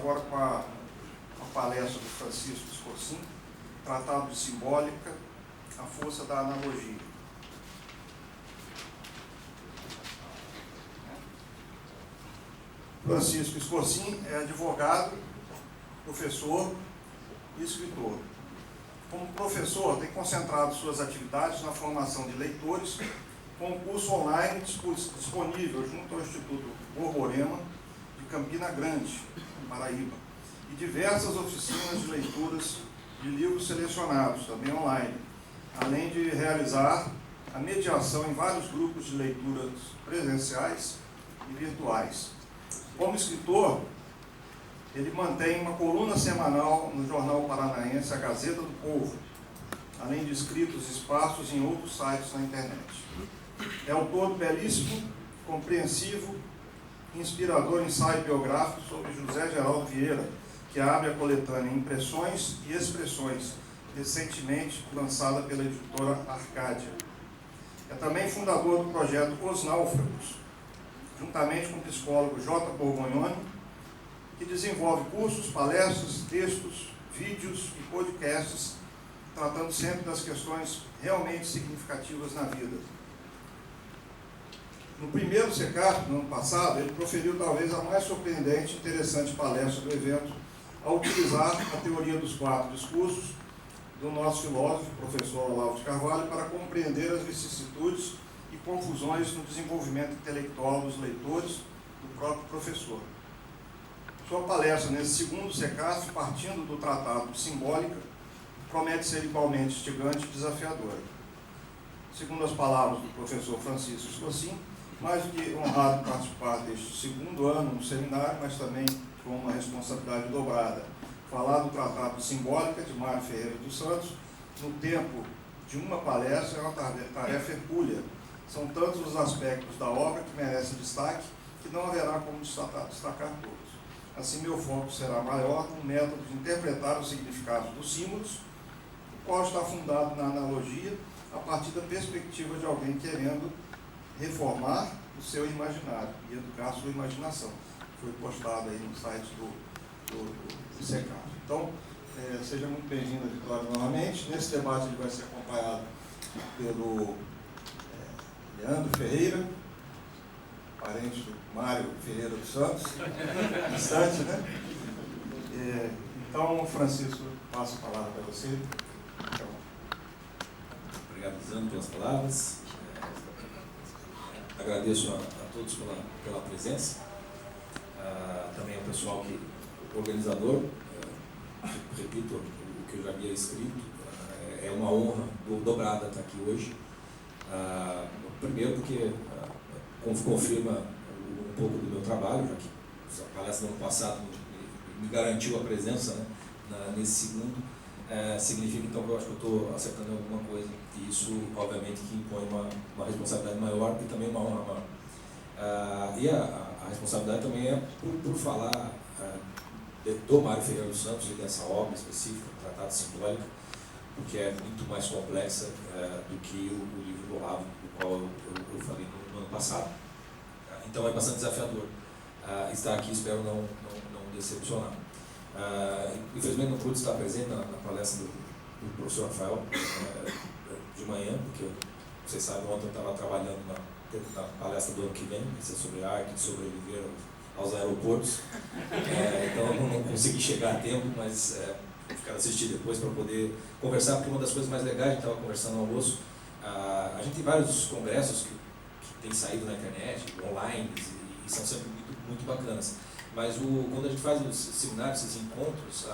agora com a palestra do Francisco Escorcim, Tratado de Simbólica, a Força da Analogia. Francisco Escorcim é advogado, professor e escritor. Como professor, tem concentrado suas atividades na formação de leitores, com um curso online disponível junto ao Instituto Borborema de Campina Grande, Paraíba, e diversas oficinas de leituras de livros selecionados, também online, além de realizar a mediação em vários grupos de leituras presenciais e virtuais. Como escritor, ele mantém uma coluna semanal no jornal paranaense, a Gazeta do Povo, além de escritos esparsos em outros sites na internet. É autor do belíssimo, compreensivo e inspirador ensaio biográfico sobre José Geraldo Vieira, que abre a coletânea Impressões e Expressões, recentemente lançada pela editora Arcádia. É também fundador do projeto Os Náufragos, juntamente com o psicólogo J. Borgognoni, que desenvolve cursos, palestras, textos, vídeos e podcasts, tratando sempre das questões realmente significativas na vida. No primeiro CECAP, no ano passado, ele proferiu talvez a mais surpreendente e interessante palestra do evento, ao utilizar a teoria dos 4 discursos do nosso filósofo, professor Olavo de Carvalho, para compreender as vicissitudes e confusões no desenvolvimento intelectual dos leitores, do próprio professor. Sua palestra nesse segundo CECAF, partindo do Tratado de Simbólica, promete ser igualmente instigante e desafiadora. Segundo as palavras do professor Francisco Escorcim, mais do que honrado participar deste segundo ano no seminário, mas também com uma responsabilidade dobrada. Falar do Tratado de Simbólica de Mário Ferreira dos Santos, no tempo de uma palestra, é uma tarefa hercúlea. São tantos os aspectos da obra que merecem destaque, que não haverá como destacar todos. Assim, meu foco será maior no método de interpretar os significados dos símbolos, o qual está fundado na analogia, a partir da perspectiva de alguém querendo reformar o seu imaginário e educar a sua imaginação. Foi postado aí no site do CECAF. Então, seja muito bem-vindo, Vitória, novamente. Nesse debate ele vai ser acompanhado pelo Leandro Ferreira, parente do Mário Ferreira dos Santos, distante, né? Então, Francisco, passo a palavra para você. Obrigado, Lisandro, pelas palavras. Agradeço a todos pela presença, também ao pessoal o organizador, repito o que eu já havia escrito, é uma honra dobrada estar aqui hoje. Primeiro porque confirma um pouco do meu trabalho, já que a palestra do ano passado me garantiu a presença, né, nesse segundo. Significa então que eu acho que eu estou acertando alguma coisa, e isso obviamente que impõe uma responsabilidade maior e também uma honra maior. E a responsabilidade também é por falar do Mário Ferreira dos Santos e dessa obra específica, Tratado de Simbólica, porque é muito mais complexa do que o livro do Olavo, do qual eu falei no ano passado. Então é bastante desafiador estar aqui, espero não decepcionar. Infelizmente não pude estar presente na palestra do professor Rafael de manhã, porque vocês sabem, ontem eu estava trabalhando na palestra do ano que vem, que é sobre a arte de sobreviver aos aeroportos. Então eu não consegui chegar a tempo, mas quero assistir depois para poder conversar, porque uma das coisas mais legais, a gente estava conversando no almoço, a gente tem vários congressos que têm saído na internet, online, e são sempre muito bacanas. Mas quando a gente faz os seminários, esses encontros,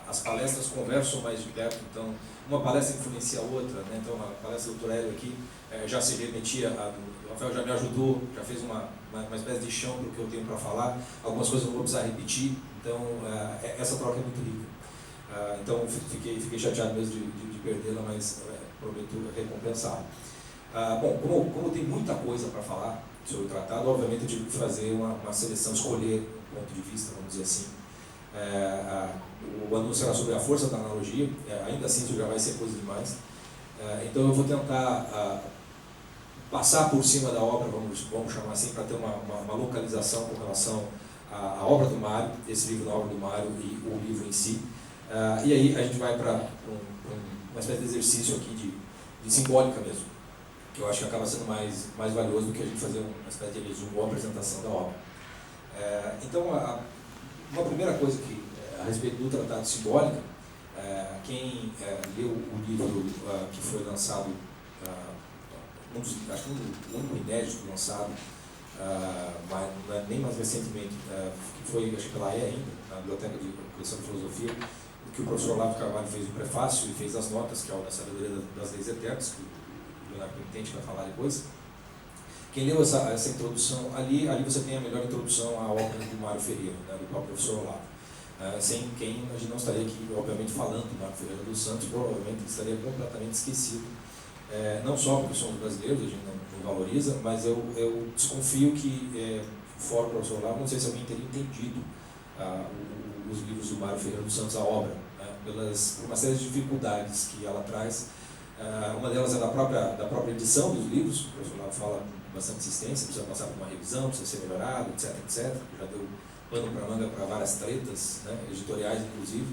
as palestras conversam mais de perto, então uma palestra influencia a outra, né? Então a palestra do Dr. Hélio aqui já se remetia, o Rafael já me ajudou, já fez uma espécie de chão para o que eu tenho para falar, algumas coisas eu não vou precisar repetir, então essa troca é muito rica. Então fiquei chateado mesmo de perdê-la, mas prometo recompensá-la. Bom, como tem muita coisa para falar sobre o tratado, obviamente eu tive que fazer uma seleção, escolher um ponto de vista, vamos dizer assim. O anúncio era sobre a força da analogia, ainda assim isso já vai ser coisa demais. Então eu vou tentar passar por cima da obra, vamos chamar assim, para ter uma localização com relação a obra do Mário, esse livro da obra do Mário e o livro em si. E aí a gente vai para uma espécie de exercício aqui de simbólica mesmo, que eu acho que acaba sendo mais valioso do que a gente fazer uma espécie de resumo ou apresentação da obra. Então, uma primeira coisa a respeito do Tratado de Simbólica, quem leu o livro que foi lançado, acho que o único inédito lançado, mas nem mais recentemente, que foi, acho que pela AE ainda, na Biblioteca de Coleção de Filosofia, que o professor Olavo de Carvalho fez o prefácio e fez as notas, que é o da Sabedoria das Leis Eternas, que o Leonardo Penitente vai falar depois. Quem leu essa introdução, ali você tem a melhor introdução à obra do Mário Ferreira, né, do próprio professor Olavo. Sem quem a gente não estaria aqui, obviamente, falando do Mário Ferreira dos Santos, provavelmente estaria completamente esquecido. Não só porque somos brasileiros, a gente não valoriza, mas eu desconfio que, fora o professor Olavo, não sei se alguém teria entendido os livros do Mário Ferreira dos Santos, a obra, por uma série de dificuldades que ela traz. Uma delas é da própria edição dos livros, o professor Olavo fala com bastante insistência, precisa passar por uma revisão, precisa ser melhorado, etc, etc. Já deu pano para manga para várias tretas, né, editoriais inclusive,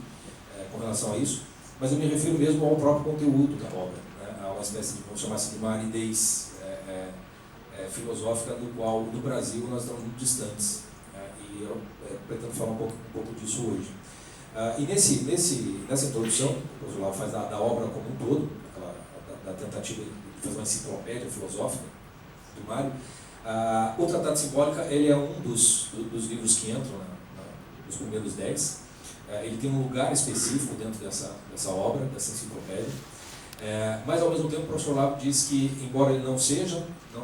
com relação a isso. Mas eu me refiro mesmo ao próprio conteúdo da obra, né, a uma espécie de, vamos chamar assim, de uma aridez filosófica do qual, no Brasil, nós estamos muito distantes. E eu pretendo falar um pouco disso hoje. E nessa introdução, o professor Olavo faz da obra como um todo, da tentativa de fazer uma enciclopédia filosófica do Mário. O Tratado de Simbólica, ele é um dos livros que entram nos primeiros 10. Ele tem um lugar específico dentro dessa obra, dessa enciclopédia. Mas, ao mesmo tempo, o professor Olavo diz que, embora ele não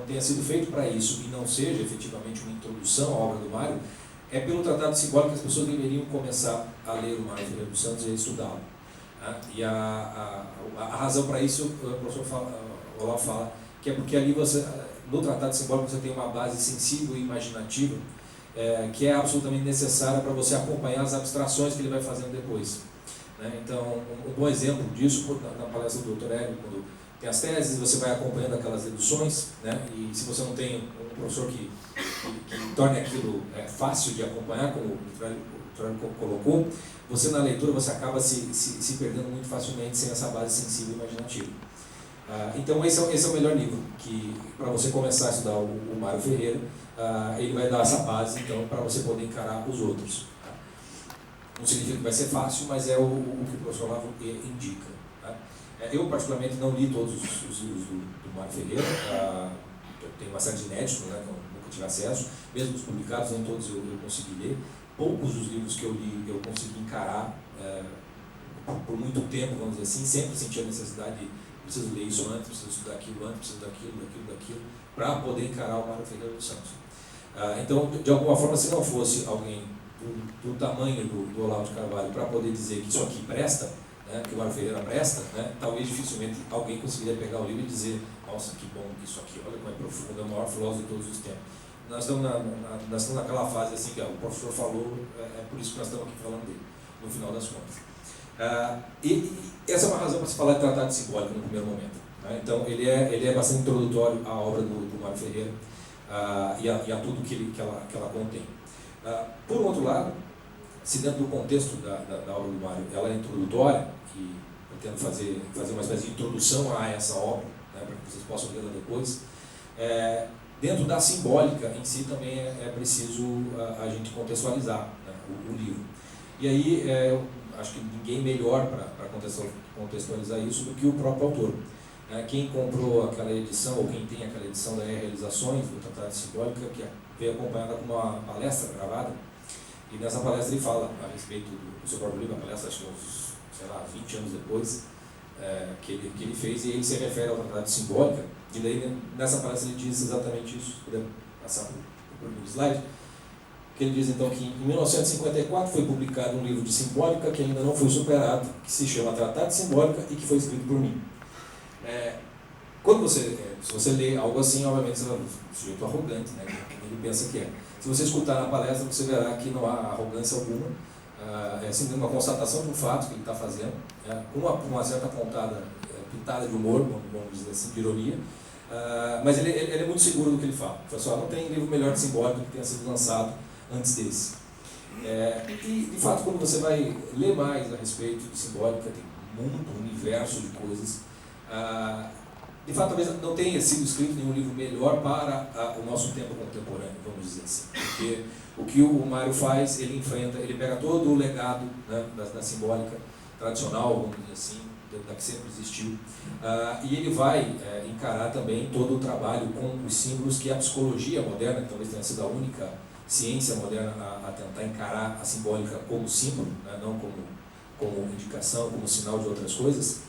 tenha sido feito para isso e não seja efetivamente uma introdução à obra do Mário, é pelo Tratado de Simbólica que as pessoas deveriam começar a ler o Mário Ferreira dos Santos e a estudá-lo. E a razão para isso, o professor Olavo fala, que é porque ali no Tratado de Simbólica você tem uma base sensível e imaginativa, que é absolutamente necessária para você acompanhar as abstrações que ele vai fazendo depois. Então, um bom exemplo disso, na palestra do Dr. Hélio, quando tem as teses, você vai acompanhando aquelas deduções, né? E se você não tem um professor que torne aquilo fácil de acompanhar, como o Dr. Hélio colocou, você na leitura você acaba se perdendo muito facilmente sem essa base sensível e imaginativa. Então esse é o melhor livro, que para você começar a estudar o Mário Ferreira, ele vai dar essa base então para você poder encarar os outros. Não significa que vai ser fácil, mas é o que o professor Olavo indica. Eu particularmente não li todos os livros do Mário Ferreira, tem uma série de inéditos, né, que eu nunca tive acesso, mesmo os publicados, nem todos eu consegui ler. Poucos dos livros que eu li eu consegui encarar por muito tempo, vamos dizer assim, sempre senti a necessidade de preciso ler isso antes, preciso estudar aquilo antes, preciso daquilo, para poder encarar o Mário Ferreira dos Santos. Então, de alguma forma, se não fosse alguém do tamanho do Olavo de Carvalho para poder dizer que isso aqui presta, né, que o Mário Ferreira presta, né, talvez dificilmente alguém conseguiria pegar o livro e dizer, nossa, que bom isso aqui, olha como é profundo, é o maior filósofo de todos os tempos. Nós estamos naquela fase assim que o professor falou, é por isso que nós estamos aqui falando dele, no final das contas. E essa é uma razão para se falar de Tratado de Simbólica no primeiro momento. Né? Então, ele é bastante introdutório à obra do Mário Ferreira e a tudo que ela contém. Por outro lado, se dentro do contexto da obra do Mário ela é introdutória, e pretendo fazer uma espécie de introdução a essa obra, né, para que vocês possam lê-la depois, dentro da simbólica em si também é preciso a gente contextualizar, né, o livro. E aí, eu acho que ninguém melhor para contextualizar isso do que o próprio autor. Quem comprou aquela edição, ou quem tem aquela edição da Realizações, do Tratado de Simbólica, que veio acompanhada com uma palestra gravada, e nessa palestra ele fala a respeito do seu próprio livro, a palestra acho que uns, 20 anos depois, que ele fez, e ele se refere ao Tratado de Simbólica, e daí nessa palestra ele diz exatamente isso, se puder passar para o primeiro slide, que ele diz então que em 1954 foi publicado um livro de simbólica que ainda não foi superado, que se chama Tratado de Simbólica e que foi escrito por mim. Se você lê algo assim, obviamente você é um sujeito arrogante, né? Ele pensa que é. Se você escutar na palestra, você verá que não há arrogância alguma, é simplesmente uma constatação de um fato que ele está fazendo, com uma certa pitada de humor, vamos dizer assim, de ironia, mas ele é muito seguro do que ele fala. Ele fala assim, não tem livro melhor de simbólica que tenha sido lançado antes desse. E, de fato, quando você vai ler mais a respeito de simbólica, tem muito universo de coisas. De fato, talvez não tenha sido escrito nenhum livro melhor para o nosso tempo contemporâneo, vamos dizer assim. Porque o que o Mário faz, ele enfrenta, ele pega todo o legado, né, da simbólica tradicional, vamos dizer assim, da que sempre existiu, e ele vai encarar também todo o trabalho com os símbolos que a psicologia moderna, que talvez tenha sido a única ciência moderna a tentar encarar a simbólica como símbolo, né, não como indicação, como sinal de outras coisas.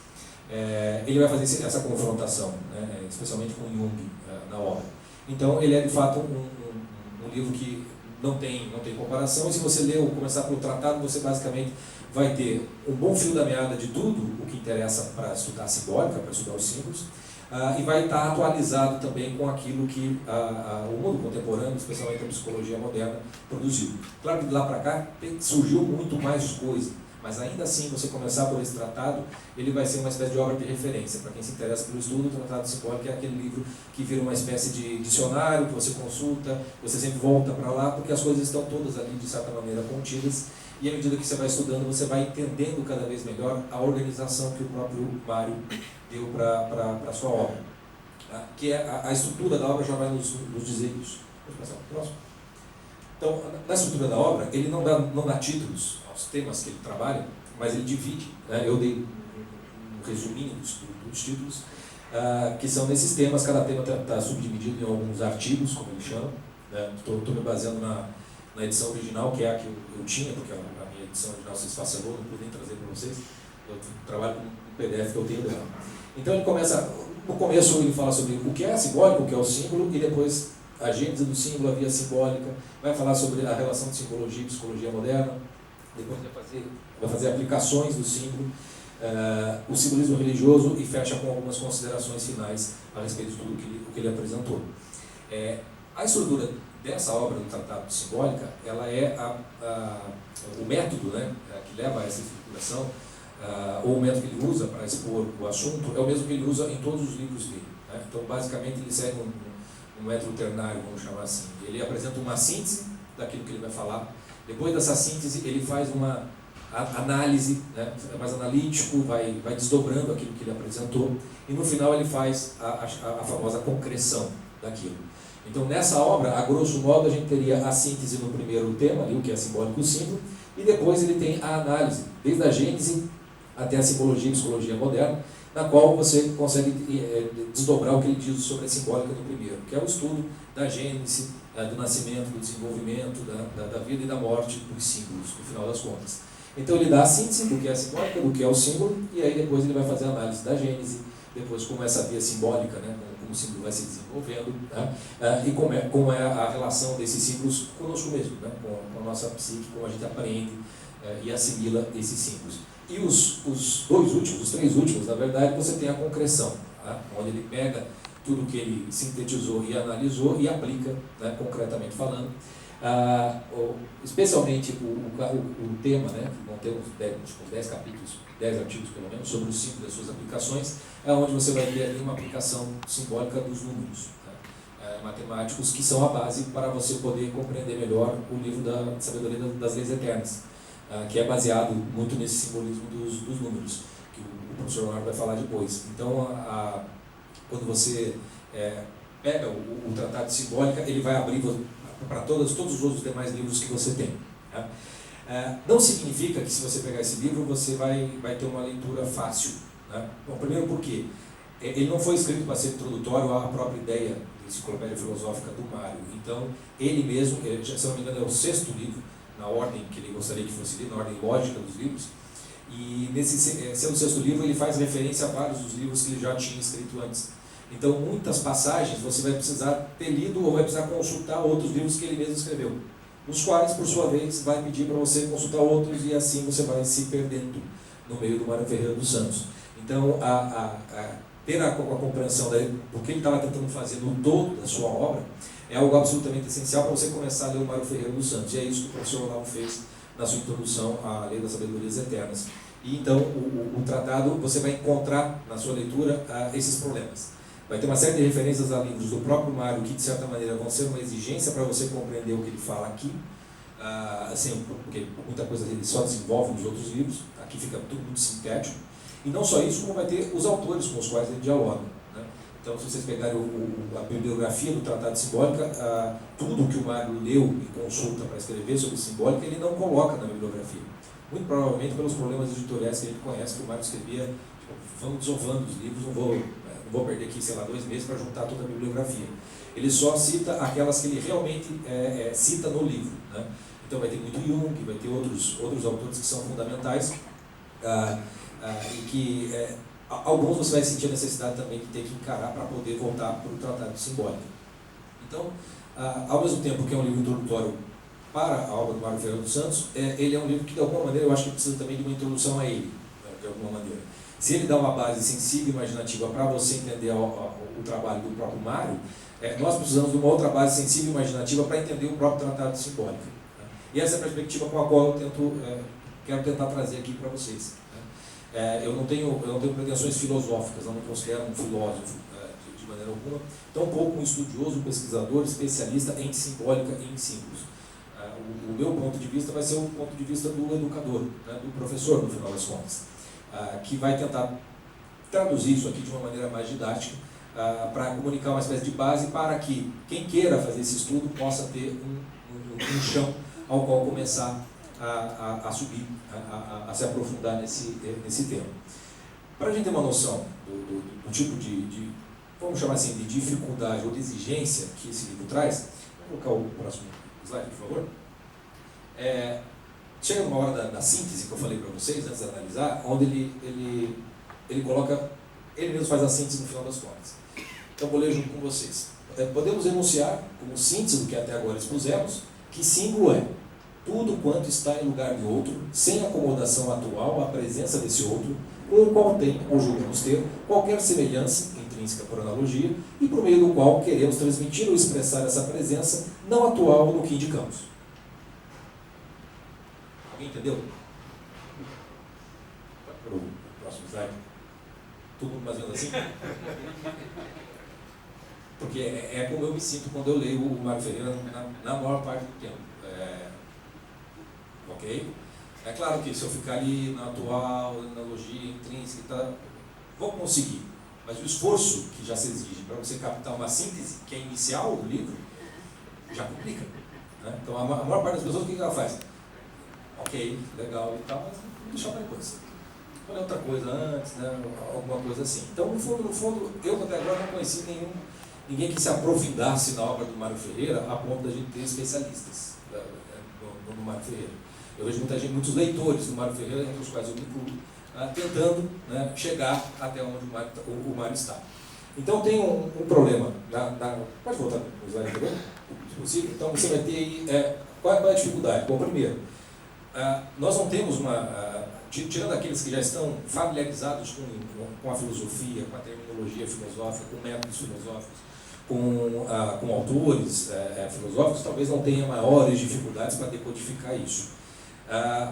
Ele vai fazer essa confrontação, né, especialmente com Jung na obra. Então, ele é de fato um livro que não tem comparação, e se você ler ou começar pelo tratado, você basicamente vai ter um bom fio da meada de tudo o que interessa para estudar a simbólica, para estudar os símbolos, e vai estar atualizado também com aquilo que o mundo contemporâneo, especialmente a psicologia moderna, produziu. Claro que de lá para cá surgiu muito mais coisa, mas ainda assim, você começar por esse tratado, ele vai ser uma espécie de obra de referência. Para quem se interessa pelo estudo, o Tratado Simbólico é aquele livro que vira uma espécie de dicionário, que você consulta, você sempre volta para lá, porque as coisas estão todas ali, de certa maneira, contidas, e à medida que você vai estudando, você vai entendendo cada vez melhor a organização que o próprio Mário deu para a sua obra. Que é a estrutura da obra já vai nos dizer isso. Vamos passar para o próximo. Então, na estrutura da obra, ele não dá títulos aos temas que ele trabalha, mas ele divide, né? Eu dei um resuminho dos títulos, que são nesses temas. Cada tema está subdividido em alguns artigos, como ele chama. Estou me baseando na edição original, que é a que eu tinha, porque a minha edição original se esfacelou, não pude nem trazer para vocês. Eu trabalho com um PDF que eu tenho dela. Então ele começa, no começo ele fala sobre o que é simbólico, o que é o símbolo, e depois a gênese do símbolo, a via simbólica, vai falar sobre a relação de simbologia e psicologia moderna, depois vai fazer aplicações do símbolo, o simbolismo religioso, e fecha com algumas considerações finais a respeito de tudo o que ele apresentou. A estrutura dessa obra do Tratado de Simbólica, ela é o método, né, que leva a essa estruturação, ou o método que ele usa para expor o assunto, é o mesmo que ele usa em todos os livros dele, né? Então, basicamente, ele segue um método ternário, vamos chamar assim. Ele apresenta uma síntese daquilo que ele vai falar. Depois dessa síntese, ele faz uma análise, né, mais analítico, vai desdobrando aquilo que ele apresentou, e no final ele faz a famosa concreção daquilo. Então, nessa obra, a grosso modo, a gente teria a síntese no primeiro tema, ali, o que é simbólico, o símbolo, e depois ele tem a análise, desde a gênese até a simbologia e psicologia moderna, na qual você consegue desdobrar o que ele diz sobre a simbólica no primeiro, que é o estudo da gênese, do nascimento, do desenvolvimento, da vida e da morte dos símbolos, no final das contas. Então ele dá a síntese do que é a simbólica, do que é o símbolo, e aí depois ele vai fazer a análise da gênese, depois como essa via simbólica, né, como o símbolo vai se desenvolvendo, né, e como é a relação desses símbolos conosco mesmo, né, com a nossa psique, como a gente aprende e assimila esses símbolos. E os três últimos, na verdade, você tem a concreção, tá? Onde ele pega tudo que ele sintetizou e analisou e aplica, né, concretamente falando. Especialmente o tema, né, que vão ter uns 10 capítulos, 10 artigos pelo menos, sobre o símbolo e as suas aplicações, é onde você vai ter ali uma aplicação simbólica dos números, né, matemáticos, que são a base para você poder compreender melhor o livro da Sabedoria das Leis Eternas, que é baseado muito nesse simbolismo dos números, que o professor Leonardo vai falar depois. Então, quando você pega o Tratado de Simbólica, ele vai abrir para todos os outros demais livros que você tem. Tá? Não significa que se você pegar esse livro, você vai ter uma leitura fácil. Né? Bom, primeiro porque ele não foi escrito para ser introdutório à própria ideia da enciclopédia filosófica do Mário. Então, ele mesmo, se não me engano, é o 6º livro, na ordem que ele gostaria que fosse lido, na ordem lógica dos livros, e sendo o 6º livro, ele faz referência a vários dos livros que ele já tinha escrito antes. Então, muitas passagens você vai precisar ter lido ou vai precisar consultar outros livros que ele mesmo escreveu, os quais, por sua vez, vai pedir para você consultar outros, e assim você vai se perdendo no meio do Mário Ferreira dos Santos. Então, ter a compreensão do que ele estava tentando fazer no todo da sua obra é algo absolutamente essencial para você começar a ler o Mário Ferreira dos Santos. E é isso que o professor Olavo fez na sua introdução à Lei das Sabedorias Eternas. E então, o tratado, você vai encontrar na sua leitura esses problemas. Vai ter uma série de referências a livros do próprio Mário que, de certa maneira, vão ser uma exigência para você compreender o que ele fala aqui, assim, porque muita coisa ele só desenvolve nos outros livros, aqui fica tudo muito sintético. E não só isso, como vai ter os autores com os quais ele dialoga, né? Então, se vocês pegarem a bibliografia do Tratado de Simbólica, tudo que o Mário leu e consulta para escrever sobre simbólica, ele não coloca na bibliografia. Muito provavelmente pelos problemas editoriais que a gente conhece, que o Mário escrevia, vamos desovando os livros, não vou perder aqui, sei lá, 2 meses para juntar toda a bibliografia. Ele só cita aquelas que ele realmente cita no livro, né? Então vai ter muito Jung, vai ter outros autores que são fundamentais, e que alguns você vai sentir a necessidade também de ter que encarar para poder voltar para o Tratado de Simbólica. Então, ao mesmo tempo que é um livro introdutório para a obra do Mário Ferreira dos Santos, ele é um livro que, de alguma maneira, eu acho que precisa também de uma introdução a ele, de alguma maneira. Se ele dá uma base sensível e imaginativa para você entender o trabalho do próprio Mário, nós precisamos de uma outra base sensível e imaginativa para entender o próprio Tratado de Simbólica, né? E essa é a perspectiva com a qual eu quero tentar trazer aqui para vocês, né? Eu não tenho pretensões filosóficas, não me considero um filósofo de maneira alguma, tampouco um estudioso, um pesquisador, especialista em simbólica e em símbolos. O meu ponto de vista vai ser o ponto de vista do educador, né, do professor, no final das contas, que vai tentar traduzir isso aqui de uma maneira mais didática, para comunicar uma espécie de base para que quem queira fazer esse estudo possa ter um chão ao qual começar a subir, a se aprofundar nesse tema. Para a gente ter uma noção do tipo de, vamos chamar assim, de dificuldade ou de exigência que esse livro traz, vou colocar o próximo slide, por favor. Chega uma hora da síntese que eu falei para vocês, antes de analisar, onde ele coloca, ele mesmo faz a síntese no final das contas. Então vou ler junto com vocês. Podemos enunciar, como síntese do que até agora expusemos, que símbolo é tudo quanto está em lugar de outro, sem acomodação atual à presença desse outro, com o qual tem, ou julgamos ter, qualquer semelhança intrínseca por analogia, e por meio do qual queremos transmitir ou expressar essa presença não atual no que indicamos. Alguém entendeu? Para o próximo slide. Todo mundo mais ou menos assim? Porque é como eu me sinto quando eu leio o Mário Ferreira na maior parte do tempo. Ok? É claro que se eu ficar ali na atual, na analogia, intrínseca e tal, vou conseguir. Mas o esforço que já se exige para você captar uma síntese, que é inicial do livro, já complica, né? Então a maior parte das pessoas, o que ela faz? Ok, legal e tal, mas vamos deixar para depois. Olha outra coisa antes, né? Alguma coisa assim. Então, no fundo, eu até agora não conheci ninguém que se aprofundasse na obra do Mário Ferreira a ponto da gente ter especialistas no Mário Ferreira. Eu vejo muitos leitores do Mário Ferreira, entre os quais eu me incluo, tentando, né, chegar até onde o Mário está. Então tem um problema. Pode voltar para o slide, se possível. Então você vai ter aí, qual é a dificuldade? Bom, primeiro, nós não temos tirando aqueles que já estão familiarizados com a filosofia, com a terminologia filosófica, com métodos filosóficos, com autores filosóficos, talvez não tenha maiores dificuldades para decodificar isso.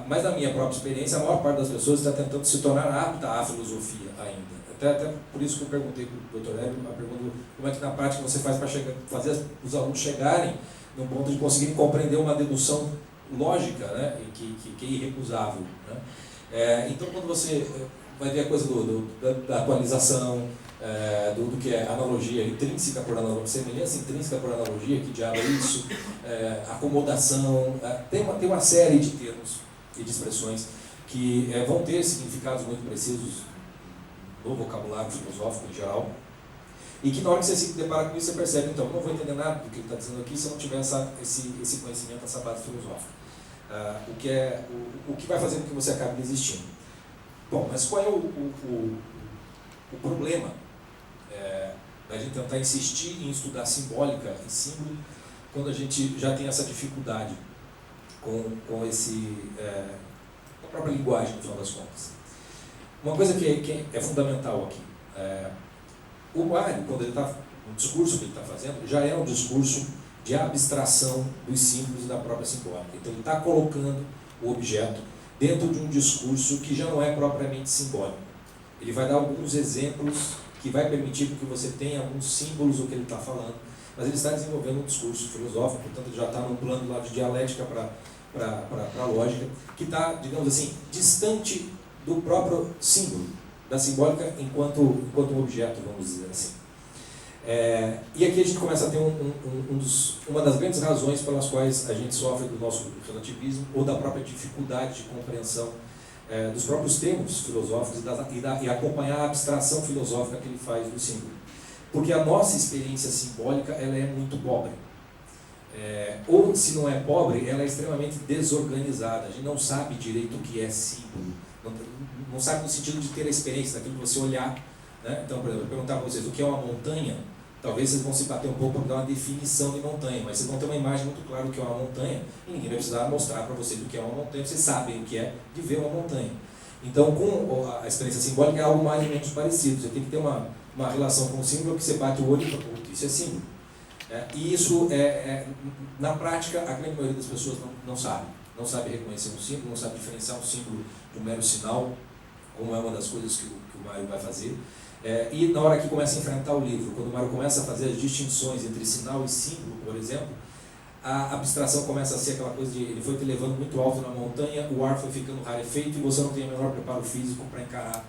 Mas na minha própria experiência, a maior parte das pessoas está tentando se tornar apta à filosofia ainda. Até por isso que eu perguntei para o Dr. Hélio, como é que na prática você faz para fazer os alunos chegarem no ponto de conseguirem compreender uma dedução lógica, né, que é irrecusável, né? Então, quando você vai ver a coisa da atualização, do que é analogia intrínseca por analogia, semelhança intrínseca por analogia, que diabo é isso, acomodação, tem uma série de termos e de expressões que vão ter significados muito precisos no vocabulário filosófico em geral, e que na hora que você se depara com isso, você percebe, então, eu não vou entender nada do que ele está dizendo aqui se eu não tiver esse conhecimento, essa base filosófica. O que vai fazer com que você acabe desistindo. Bom, mas qual é o problema da gente tentar insistir em estudar simbólica e símbolo quando a gente já tem essa dificuldade com a própria linguagem, no final das contas? Uma coisa que é fundamental aqui, o Mário, quando ele está, o discurso que ele está fazendo, já é um discurso de abstração dos símbolos da própria simbólica. Então ele está colocando o objeto dentro de um discurso que já não é propriamente simbólico. Ele vai dar alguns exemplos que vai permitir que você tenha alguns símbolos do que ele está falando, mas ele está desenvolvendo um discurso filosófico, portanto ele já está num plano lá de dialética para a lógica, que está, digamos assim, distante do próprio símbolo, da simbólica enquanto um objeto, vamos dizer assim. E aqui a gente começa a ter uma das grandes razões pelas quais a gente sofre do nosso relativismo ou da própria dificuldade de compreensão dos próprios termos filosóficos e acompanhar a abstração filosófica que ele faz do símbolo. Porque a nossa experiência simbólica ela é muito pobre. Ou, se não é pobre, ela é extremamente desorganizada. A gente não sabe direito o que é símbolo. Não sabe no sentido de ter a experiência, daquilo que você olhar. Né? Então, por exemplo, eu perguntar para vocês o que é uma montanha, talvez vocês vão se bater um pouco para dar uma definição de montanha, mas vocês vão ter uma imagem muito clara do que é uma montanha e ninguém vai precisar mostrar para vocês o que é uma montanha, vocês sabem o que é de ver uma montanha. Então, com a experiência simbólica é algo mais ou menos parecido. Você tem que ter uma relação com o símbolo que você bate o olho e fala, isso é símbolo. E isso, na prática, a grande maioria das pessoas não sabe. Não sabe reconhecer um símbolo, não sabe diferenciar um símbolo de um mero sinal, como é uma das coisas que o Mário vai fazer. E na hora que começa a enfrentar o livro, quando o Mário começa a fazer as distinções entre sinal e símbolo, por exemplo, a abstração começa a ser aquela coisa de ele foi te levando muito alto na montanha, o ar foi ficando rarefeito e você não tem o menor preparo físico para encarar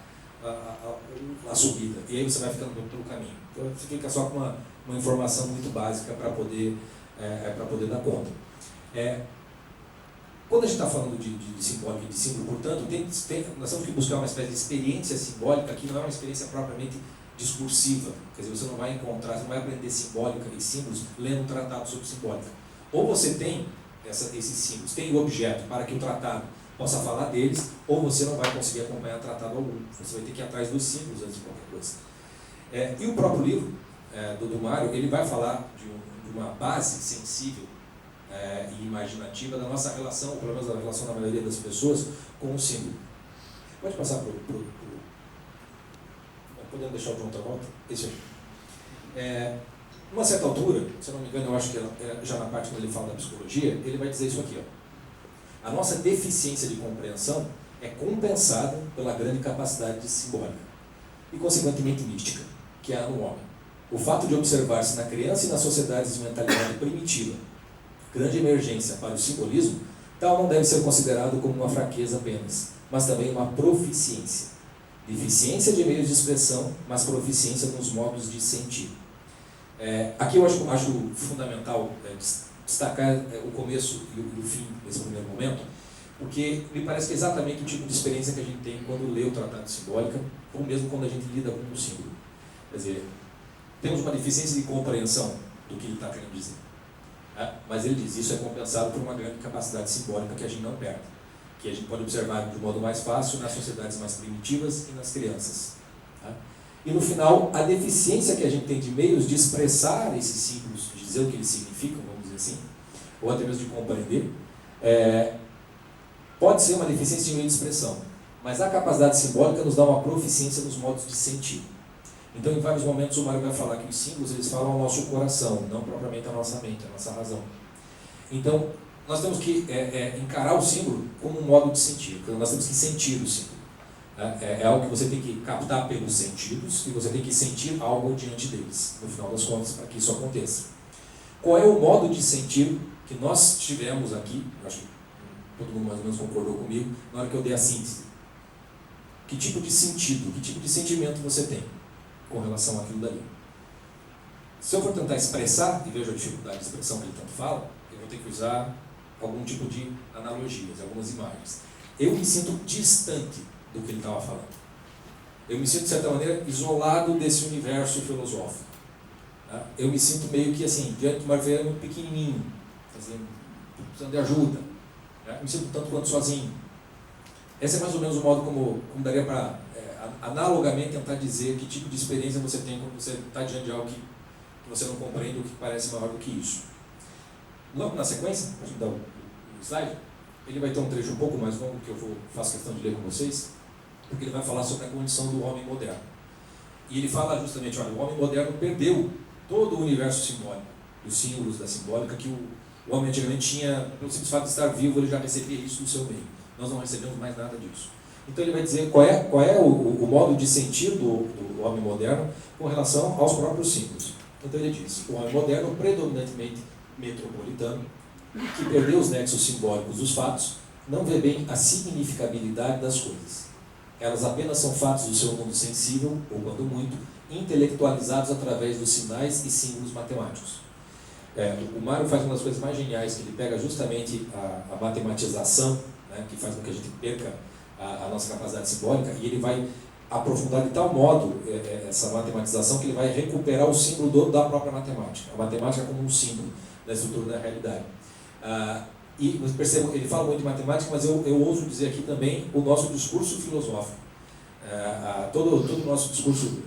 a subida. E aí você vai ficando pelo caminho. Então você fica só com uma informação muito básica para poder dar conta. Quando a gente está falando de simbólica e de símbolo, portanto, nós temos que buscar uma espécie de experiência simbólica que não é uma experiência propriamente discursiva. Quer dizer, você não vai encontrar, você não vai aprender simbólica e símbolos lendo um tratado sobre simbólica. Ou você tem esses símbolos, tem o objeto para que o tratado possa falar deles, ou você não vai conseguir acompanhar tratado algum. Você vai ter que ir atrás dos símbolos antes de qualquer coisa. E o próprio livro do Mário, ele vai falar de uma base sensível e imaginativa da nossa relação, ou pelo menos da relação da maioria das pessoas, com o símbolo. Pode passar para o... Podemos deixar o João Travolta? Isso aí. Uma certa altura, se eu não me engano, eu acho que já na parte quando ele fala da psicologia, ele vai dizer isso aqui. A nossa deficiência de compreensão é compensada pela grande capacidade de simbólica e, consequentemente, mística, que há no homem. O fato de observar-se na criança e nas sociedades de mentalidade primitiva grande emergência para o simbolismo, tal não deve ser considerado como uma fraqueza apenas, mas também uma proficiência. Deficiência de meios de expressão, mas proficiência nos modos de sentir. Aqui eu acho fundamental destacar o começo e o fim desse primeiro momento, porque me parece que é exatamente o tipo de experiência que a gente tem quando lê o Tratado de Simbólica, ou mesmo quando a gente lida com o símbolo. Quer dizer, temos uma deficiência de compreensão do que ele está querendo dizer. Mas ele diz, isso é compensado por uma grande capacidade simbólica que a gente não perde, que a gente pode observar de modo mais fácil nas sociedades mais primitivas e nas crianças. E no final, a deficiência que a gente tem de meios de expressar esses símbolos, de dizer o que eles significam, vamos dizer assim, ou até mesmo de compreender, pode ser uma deficiência de meio de expressão, mas a capacidade simbólica nos dá uma proficiência nos modos de sentir. Então, em vários momentos, o Mário vai falar que os símbolos eles falam ao nosso coração, não propriamente à nossa mente, à nossa razão. Então, nós temos que encarar o símbolo como um modo de sentir, nós temos que sentir o símbolo. É algo que você tem que captar pelos sentidos e você tem que sentir algo diante deles, no final das contas, para que isso aconteça. Qual é o modo de sentir que nós tivemos aqui? Eu acho que todo mundo mais ou menos concordou comigo, na hora que eu dei a síntese. Que tipo de sentido, que tipo de sentimento você tem com relação àquilo dali? Se eu for tentar expressar, e vejo a dificuldade de expressão que ele tanto fala, eu vou ter que usar algum tipo de analogias, algumas imagens. Eu me sinto distante do que ele estava falando. Eu me sinto, de certa maneira, isolado desse universo filosófico. Eu me sinto meio que assim, diante de uma Marveira muito pequenininho, precisando de ajuda. Eu me sinto tanto quanto sozinho. Esse é mais ou menos o modo como daria para, analogamente, tentar dizer que tipo de experiência você tem quando você está diante de algo que você não compreende ou que parece maior do que isso. Logo na sequência, para a gente dar o slide, ele vai ter um trecho um pouco mais longo que eu faço questão de ler com vocês, porque ele vai falar sobre a condição do homem moderno. E ele fala justamente, olha, o homem moderno perdeu todo o universo simbólico, dos símbolos da simbólica, que o homem antigamente tinha, pelo simples fato de estar vivo, ele já recebia isso do seu meio. Nós não recebemos mais nada disso. Então ele vai dizer qual é o modo de sentir do homem moderno com relação aos próprios símbolos. Então ele diz, o homem moderno predominantemente metropolitano, que perdeu os nexos simbólicos dos fatos, não vê bem a significabilidade das coisas. Elas apenas são fatos do seu mundo sensível, ou quando muito, intelectualizados através dos sinais e símbolos matemáticos. O Mário faz uma das coisas mais geniais, que ele pega justamente a matematização, né, que faz com que a gente perca a nossa capacidade simbólica, e ele vai aprofundar de tal modo essa matematização que ele vai recuperar o símbolo da própria matemática, a matemática como um símbolo da estrutura da realidade. E percebam, ele fala muito de matemática, mas eu ouso dizer aqui também o nosso discurso filosófico. Todo o nosso discurso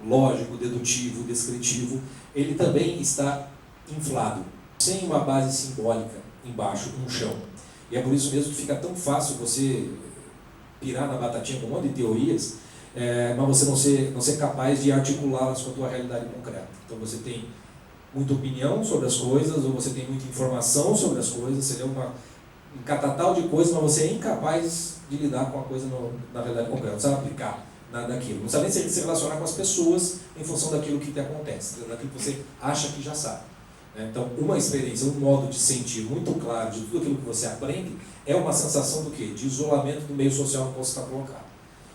lógico, dedutivo, descritivo, ele também está inflado, sem uma base simbólica embaixo, um chão. E é por isso mesmo que fica tão fácil você pirar na batatinha com um monte de teorias, mas você não ser capaz de articulá-las com a tua realidade concreta. Então você tem muita opinião sobre as coisas, ou você tem muita informação sobre as coisas, você lê um catatal de coisas, mas você é incapaz de lidar com a coisa na realidade concreta, não sabe aplicar nada daquilo, não sabe nem se relacionar com as pessoas em função daquilo que te acontece, daquilo que você acha que já sabe. Então, uma experiência, um modo de sentir muito claro de tudo aquilo que você aprende, é uma sensação do quê? De isolamento do meio social no qual você está colocado.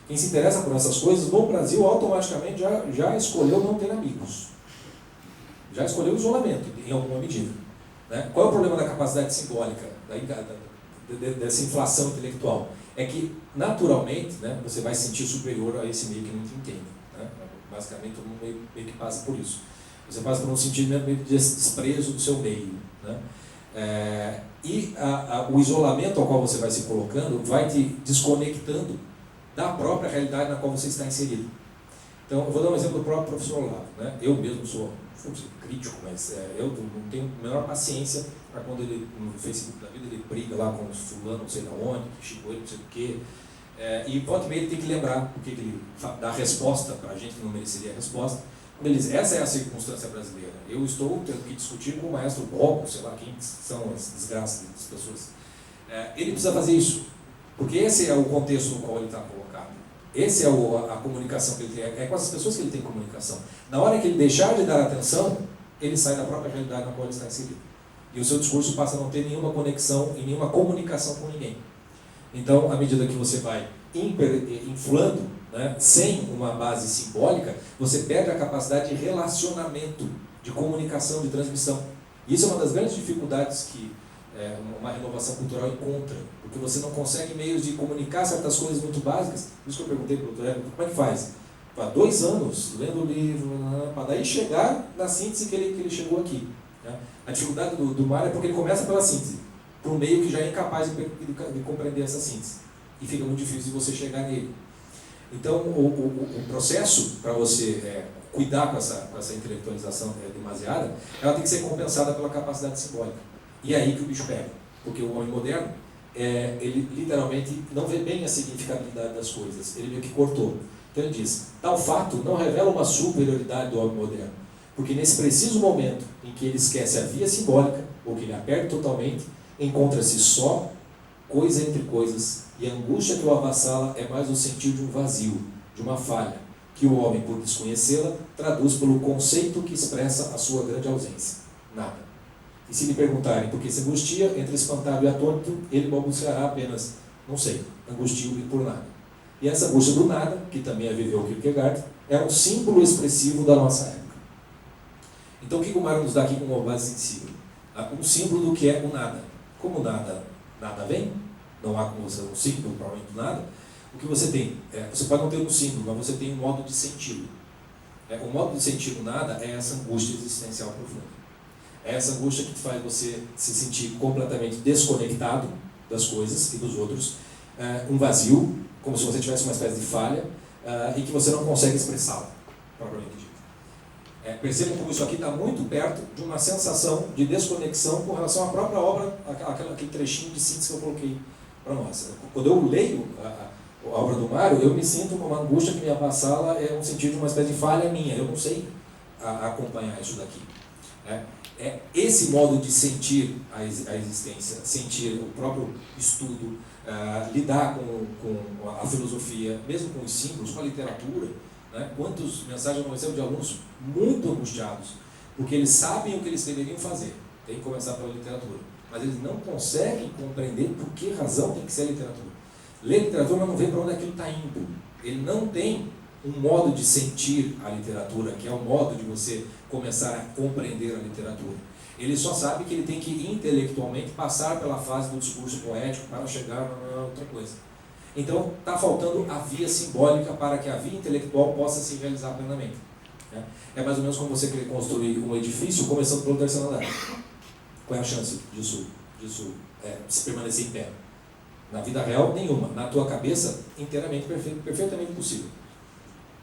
Quem se interessa por essas coisas, no Brasil, automaticamente já escolheu não ter amigos. Já escolheu o isolamento, em alguma medida. Né? Qual é o problema da capacidade simbólica, dessa inflação intelectual? É que, naturalmente, né, você vai se sentir superior a esse meio que não te entende. Né? Basicamente, todo mundo meio que passa por isso. Você passa por um sentimento meio de desprezo do seu meio. Né? O isolamento ao qual você vai se colocando vai te desconectando da própria realidade na qual você está inserido. Então, eu vou dar um exemplo do próprio professor Olavo. Né? Eu mesmo sou crítico, mas eu não tenho a menor paciência para quando ele, no Facebook da vida, ele briga lá com o fulano, não sei de onde, que xingou ele, não sei do quê. E volta e meia ele tem que lembrar porque ele dá a resposta para a gente que não mereceria a resposta. Quando ele diz, essa é a circunstância brasileira, eu estou tendo que discutir com o maestro Bobo, sei lá quem são as desgraças das pessoas. Ele precisa fazer isso, porque esse é o contexto no qual ele está colocado. Essa é a comunicação que ele tem, é com as pessoas que ele tem comunicação. Na hora que ele deixar de dar atenção, ele sai da própria realidade na qual ele está inserido. E o seu discurso passa a não ter nenhuma conexão e nenhuma comunicação com ninguém. Então, à medida que você vai inflando, né, sem uma base simbólica, você perde a capacidade de relacionamento, de comunicação, de transmissão. E isso é uma das grandes dificuldades que uma renovação cultural encontra, porque você não consegue meios de comunicar certas coisas muito básicas. Por isso que eu perguntei para o Dr. Érico, como é que faz? Há 2 anos, lendo o livro, para daí chegar na síntese que ele chegou aqui. Né? A dificuldade do Mário é porque ele começa pela síntese, para um meio que já é incapaz de compreender essa síntese. E fica muito difícil de você chegar nele. Então, o processo para você cuidar com essa intelectualização demasiada, ela tem que ser compensada pela capacidade simbólica. E é aí que o bicho pega, porque o homem moderno, ele literalmente não vê bem a significabilidade das coisas, ele meio que cortou. Então ele diz, tal fato não revela uma superioridade do homem moderno, porque nesse preciso momento em que ele esquece a via simbólica, ou que ele a perde totalmente, encontra-se só, coisa entre coisas, e a angústia que o avassala é mais o sentir de um vazio, de uma falha, que o homem, por desconhecê-la, traduz pelo conceito que expressa a sua grande ausência, nada. E se lhe perguntarem por que se angustia, entre espantado e atônito, ele balbuciará apenas, não sei, angustio-me por nada. E essa angústia do nada, que também a viveu Kierkegaard, é um símbolo expressivo da nossa época. Então o que o Mário nos dá aqui como uma base sensível? Um símbolo do que é o nada. Como nada vem, não há como você um símbolo provavelmente do nada, o que você tem? Você pode não ter um símbolo, mas você tem um modo de senti-lo. O modo de sentir o nada é essa angústia existencial profunda. É essa angústia que faz você se sentir completamente desconectado das coisas e dos outros, um vazio, como se você tivesse uma espécie de falha, e que você não consegue expressá-la, propriamente dito. Percebam como isso aqui está muito perto de uma sensação de desconexão com relação à própria obra, aquele trechinho de síntese que eu coloquei para nós. Quando eu leio a obra do Mário, eu me sinto com uma angústia que me avassala, um sentido de uma espécie de falha minha, eu não sei acompanhar isso daqui. Esse modo de sentir a existência, sentir o próprio estudo, lidar com a filosofia, mesmo com os símbolos, com a literatura, né? Quantas mensagens eu recebo de alunos muito angustiados, porque eles sabem o que eles deveriam fazer, tem que começar pela literatura. mas eles não conseguem compreender por que razão tem que ser a literatura. Ler literatura, mas não vê para onde aquilo está indo. Ele não tem um modo de sentir a literatura, que é o modo de você começar a compreender a literatura. Ele só sabe que ele tem que intelectualmente passar pela fase do discurso poético para chegar a outra coisa. Então, está faltando a via simbólica para que a via intelectual possa se realizar plenamente. É mais ou menos como você querer construir um edifício começando pelo terceiro andar. Qual é a chance disso se permanecer em pé? Na vida real, nenhuma. Na tua cabeça, inteiramente, perfeitamente possível.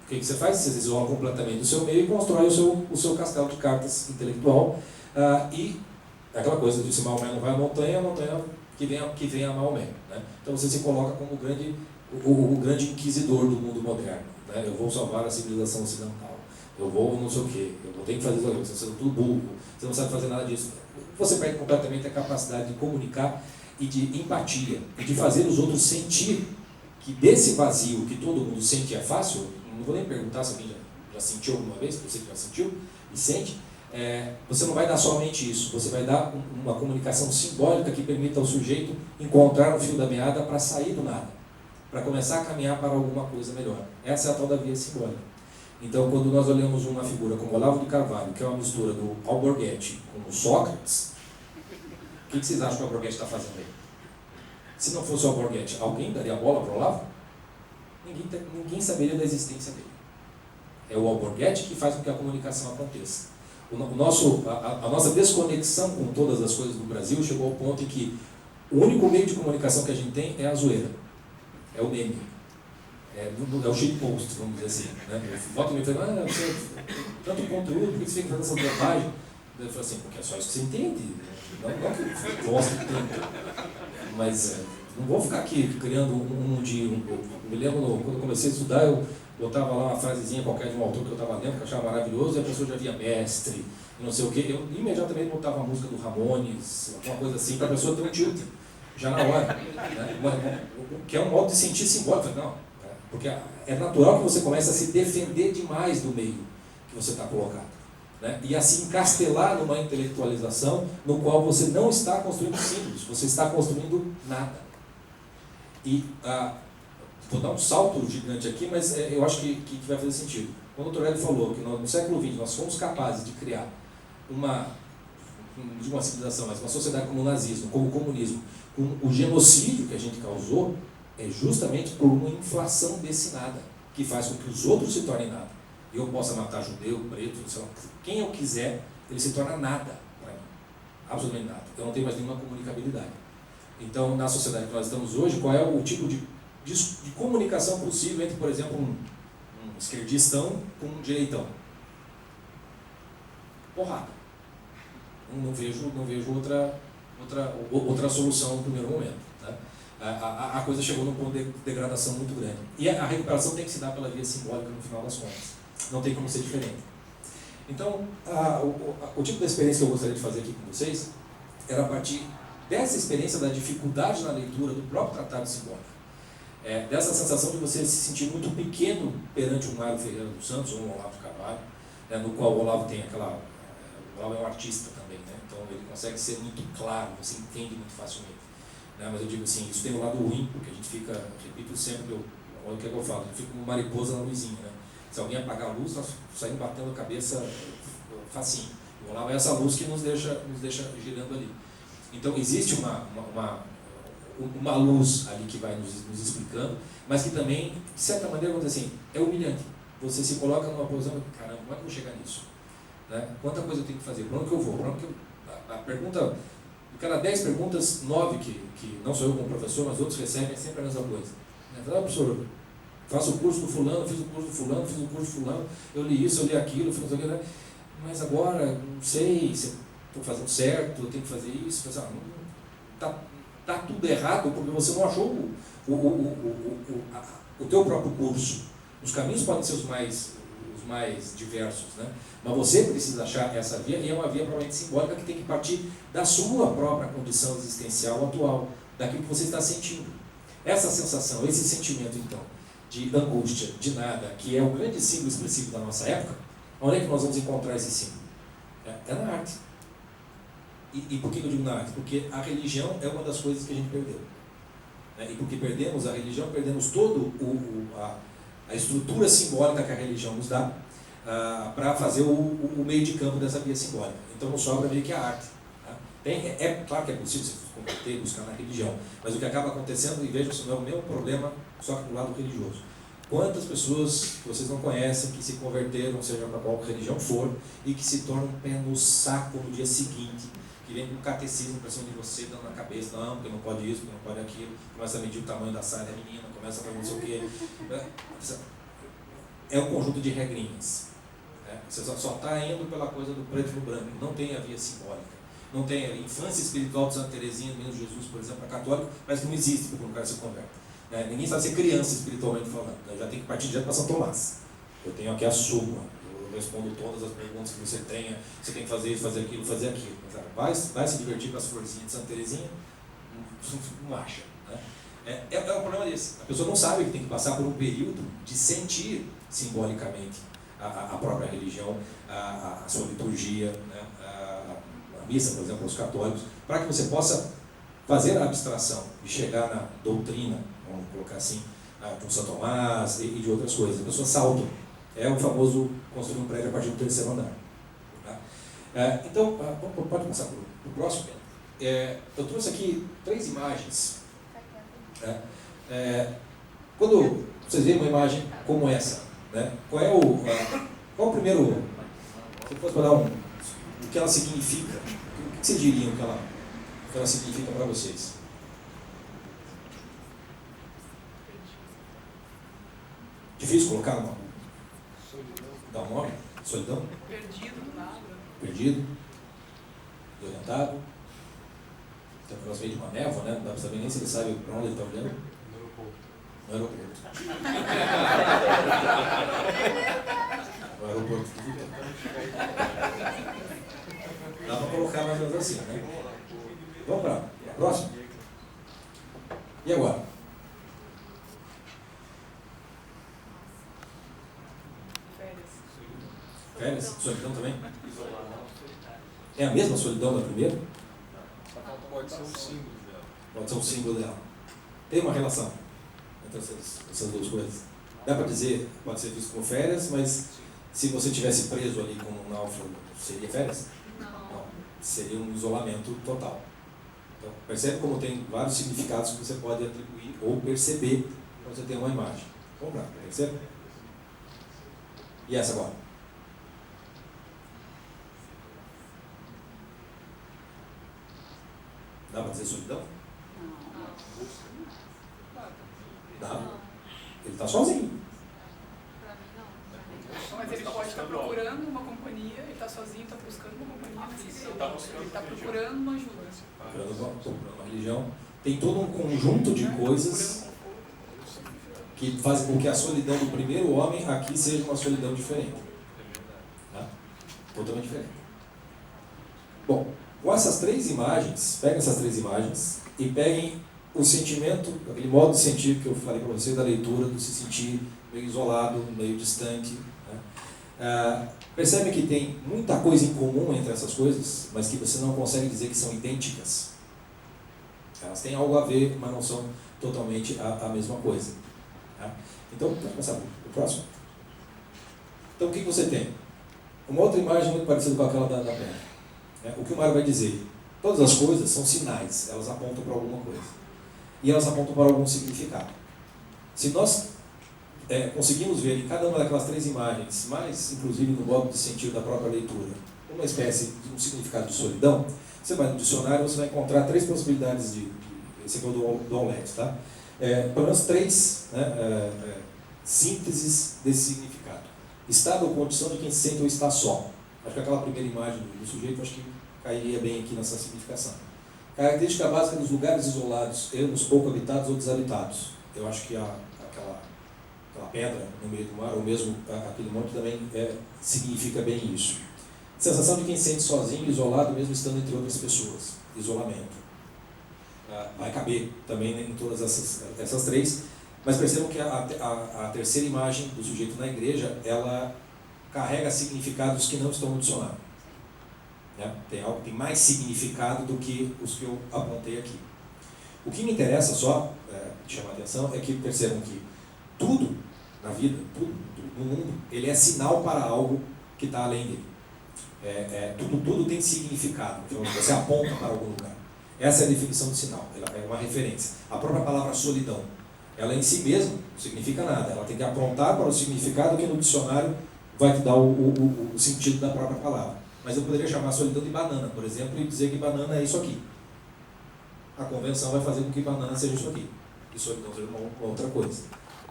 O que você faz? Você isola completamente do seu meio e constrói o seu castelo de cartas intelectual. E aquela coisa de se Maomé não vai à montanha, a montanha que vem a Maomé. Né? Então você se coloca como o grande inquisidor do mundo moderno. Né? Eu vou salvar a civilização ocidental. Eu vou não sei o quê. Eu vou ter que fazer isso aqui. Você está sendo tudo burro. Você não sabe fazer nada disso. Você perde completamente a capacidade de comunicar e de empatia. E de fazer os outros sentir que desse vazio que todo mundo sente é fácil. Não vou nem perguntar se alguém já sentiu alguma vez, você que já sentiu e sente. Você não vai dar somente isso, você vai dar uma comunicação simbólica que permita ao sujeito encontrar o fio da meada para sair do nada, para começar a caminhar para alguma coisa melhor. Essa é a tal da via simbólica. Então, quando nós olhamos uma figura como Olavo de Carvalho, que é uma mistura do Alborguete com o Sócrates, o que vocês acham que o Alborguete está fazendo aí? Se não fosse o Alborguete, alguém daria bola para o Olavo? Ninguém saberia da existência dele. É o Alborguete que faz com que a comunicação aconteça. A nossa desconexão com todas as coisas do Brasil chegou ao ponto em que o único meio de comunicação que a gente tem é a zoeira, é o meme, é o shitpost, vamos dizer assim. Né? Volta e me fala, você tanto conteúdo, por que você fica fazendo essa bobagem? Eu falo assim, porque é só isso que você entende, não que eu gosto tanto, mas não vou ficar aqui criando um mundinho. Eu me lembro, quando eu comecei a estudar, eu botava lá uma frasezinha qualquer de um autor que eu estava lendo, que eu achava maravilhoso, e a pessoa já via mestre, não sei o quê. Eu imediatamente botava a música do Ramones, alguma coisa assim, para a pessoa ter um tilt, já na hora. Né? Que é um modo de sentir simbólico. Não, porque é natural que você comece a se defender demais do meio que você está colocado. Né? E a se encastelar numa intelectualização no qual você não está construindo símbolos, você está construindo nada. E vou dar um salto gigante aqui, mas eu acho que vai fazer sentido. Quando o Torelli falou que no século XX nós fomos capazes de criar uma civilização, mas uma sociedade como o nazismo, como o comunismo, com o genocídio que a gente causou, é justamente por uma inflação desse nada, que faz com que os outros se tornem nada. Eu possa matar judeu, preto, sei lá, quem eu quiser, ele se torna nada para mim. Absolutamente nada. Eu não tenho mais nenhuma comunicabilidade. Então, na sociedade que nós estamos hoje, qual é o tipo de comunicação possível entre, por exemplo, um esquerdistão com um direitão? Porrada. Não vejo outra solução no primeiro momento. Né? A coisa chegou num ponto de degradação muito grande. E a recuperação tem que se dar pela via simbólica no final das contas. Não tem como ser diferente. Então, o tipo de experiência que eu gostaria de fazer aqui com vocês era a partir dessa experiência da dificuldade na leitura do próprio Tratado Simbólico. Dessa sensação de você se sentir muito pequeno perante um Mário Ferreira dos Santos ou um Olavo de Carvalho, no qual o Olavo tem aquela... O Olavo é um artista também, né? Então ele consegue ser muito claro, você entende muito facilmente. Né? Mas eu digo assim, isso tem um lado ruim, porque a gente fica, repito sempre, olha o que eu falo, a gente fica como mariposa na luzinha. Né? Se alguém apagar a luz, nós saímos batendo a cabeça facinho. O Olavo é essa luz que nos deixa girando ali. Então existe uma luz ali que vai nos explicando, mas que também, de certa maneira, vamos dizer assim, é humilhante. Você se coloca numa posição, caramba, como é que eu vou chegar nisso? Né? Quanta coisa eu tenho que fazer? Para onde que eu vou? A pergunta, de cada 10 perguntas, 9 que não sou eu como professor, mas outros recebem, é sempre a mesma coisa. Professor, faço o curso do fulano, fiz o curso do fulano, fiz o curso do fulano, eu li isso, eu li aquilo, fiz aquilo, mas agora, não sei se estou fazendo certo, eu tenho que fazer isso, está tudo errado porque você não achou o teu próprio curso. Os caminhos podem ser os mais diversos, né? Mas você precisa achar essa via, e é uma via provavelmente simbólica que tem que partir da sua própria condição existencial atual, daquilo que você está sentindo. Essa sensação, esse sentimento, então, de angústia, de nada, que é o grande símbolo expressivo da nossa época, onde é que nós vamos encontrar esse símbolo? É na arte. E por que eu digo na arte? Porque a religião é uma das coisas que a gente perdeu. Né? E porque perdemos a religião, perdemos toda a estrutura simbólica que a religião nos dá para fazer o meio de campo dessa via simbólica. Então não sobra meio que a arte. Tá? É claro que é possível se converter, buscar na religião, mas o que acaba acontecendo, e vejam se não é o mesmo problema, só que do lado religioso. Quantas pessoas que vocês não conhecem que se converteram, seja para qual religião for, e que se tornam um pé no saco no dia seguinte, que vem com um catecismo para cima de você, dando na cabeça, não, porque não pode isso, porque não pode aquilo, começa a medir o tamanho da saia da menina, começa a fazer não sei o quê. É um conjunto de regrinhas. Né? Você só está indo pela coisa do preto e no branco, não tem a via simbólica. Não tem a infância espiritual de Santa Teresinha, menos Jesus, por exemplo, para católico, mas que não existe porque o cara se converte. Ninguém sabe ser criança espiritualmente falando. Eu já tenho que partir direto para São Tomás. Eu tenho aqui a súmula. Eu respondo todas as perguntas que você tenha. Você tem que fazer isso, fazer aquilo, fazer aquilo. Vai se divertir com as florzinhas de Santa Teresinha? Não acha. Né? É um problema desse. A pessoa não sabe que tem que passar por um período de sentir simbolicamente a própria religião, a sua liturgia, né? A missa, por exemplo, os católicos, para que você possa fazer a abstração e chegar na doutrina, vamos colocar assim, de um São Tomás e de outras coisas. A pessoa salta. É o famoso construir um prédio a partir do terceiro andar. Tá? Então, pode passar para o próximo. Eu trouxe aqui 3 imagens. Quando vocês veem uma imagem como essa, né, qual é o primeiro, se fosse para dar o que ela significa, o que vocês diriam que ela significa para vocês? Difícil colocar no nome? Dá um nome? Solidão? Perdido do nada. Perdido? Desorientado? Tem um negócio meio de uma névoa, né? Não dá para saber nem se ele sabe para onde ele está olhando. No aeroporto. No aeroporto de Vitória. Dá para colocar mais ou menos assim, né? Vamos para a próxima? E agora? Férias? Solidão também? É a mesma solidão da primeira? Pode ser um símbolo dela. Pode ser um símbolo dela. Tem uma relação entre essas duas coisas. Dá para dizer, pode ser visto como férias, mas se você tivesse preso ali como um náufrago, seria férias? Não. Seria um isolamento total. Então, percebe como tem vários significados que você pode atribuir ou perceber quando você tem uma imagem. Vamos lá, percebe? E essa agora? Dá para dizer solidão? Dá. Ele está sozinho. Mas ele pode estar procurando uma companhia, ele está sozinho, está buscando uma companhia, ele está procurando uma ajuda. Procurando uma religião. Tem todo um conjunto de coisas que fazem com que a solidão do primeiro homem aqui seja uma solidão diferente. Tá? Totalmente diferente. Bom, com essas 3 imagens, peguem essas 3 imagens e peguem o sentimento, aquele modo de sentir que eu falei para você da leitura, de se sentir meio isolado, meio distante. Né? Percebe que tem muita coisa em comum entre essas coisas, mas que você não consegue dizer que são idênticas. Elas têm algo a ver, mas não são totalmente a mesma coisa. Tá? Então, vamos passar para o próximo. Então, o que você tem? Uma outra imagem muito parecida com aquela da pedra. O que o Mário vai dizer? Todas as coisas são sinais, elas apontam para alguma coisa. E elas apontam para algum significado. Se nós conseguimos ver em cada uma daquelas 3 imagens, mais inclusive no modo de sentido da própria leitura, uma espécie de um significado de solidão, você vai no dicionário e você vai encontrar 3 possibilidades esse aqui é o do Aulete, tá? Pelo menos 3 sínteses desse significado. Estado ou condição de quem se sente ou está só. Acho que aquela primeira imagem do sujeito, acho que cairia bem aqui nessa significação. Característica básica dos lugares isolados, ermos pouco habitados ou desabitados. Eu acho que aquela pedra no meio do mar, ou mesmo aquele monte também significa bem isso. Sensação de quem se sente sozinho, isolado, mesmo estando entre outras pessoas. Isolamento. Vai caber também em todas essas 3, mas percebam que a terceira imagem do sujeito na igreja, ela carrega significados que não estão no dicionário. né? Tem algo que tem mais significado do que os que eu apontei aqui. O que me interessa só, chamar a atenção, é que percebam que tudo na vida, tudo no mundo, ele é sinal para algo que está além dele. Tudo tem significado, então você aponta para algum lugar. Essa é a definição de sinal, ela é uma referência. A própria palavra solidão, ela em si mesma não significa nada, ela tem que apontar para o significado que no dicionário vai te dar o sentido da própria palavra. Mas eu poderia chamar solidão de banana, por exemplo, e dizer que banana é isso aqui. A convenção vai fazer com que banana seja isso aqui, e solidão seja uma outra coisa.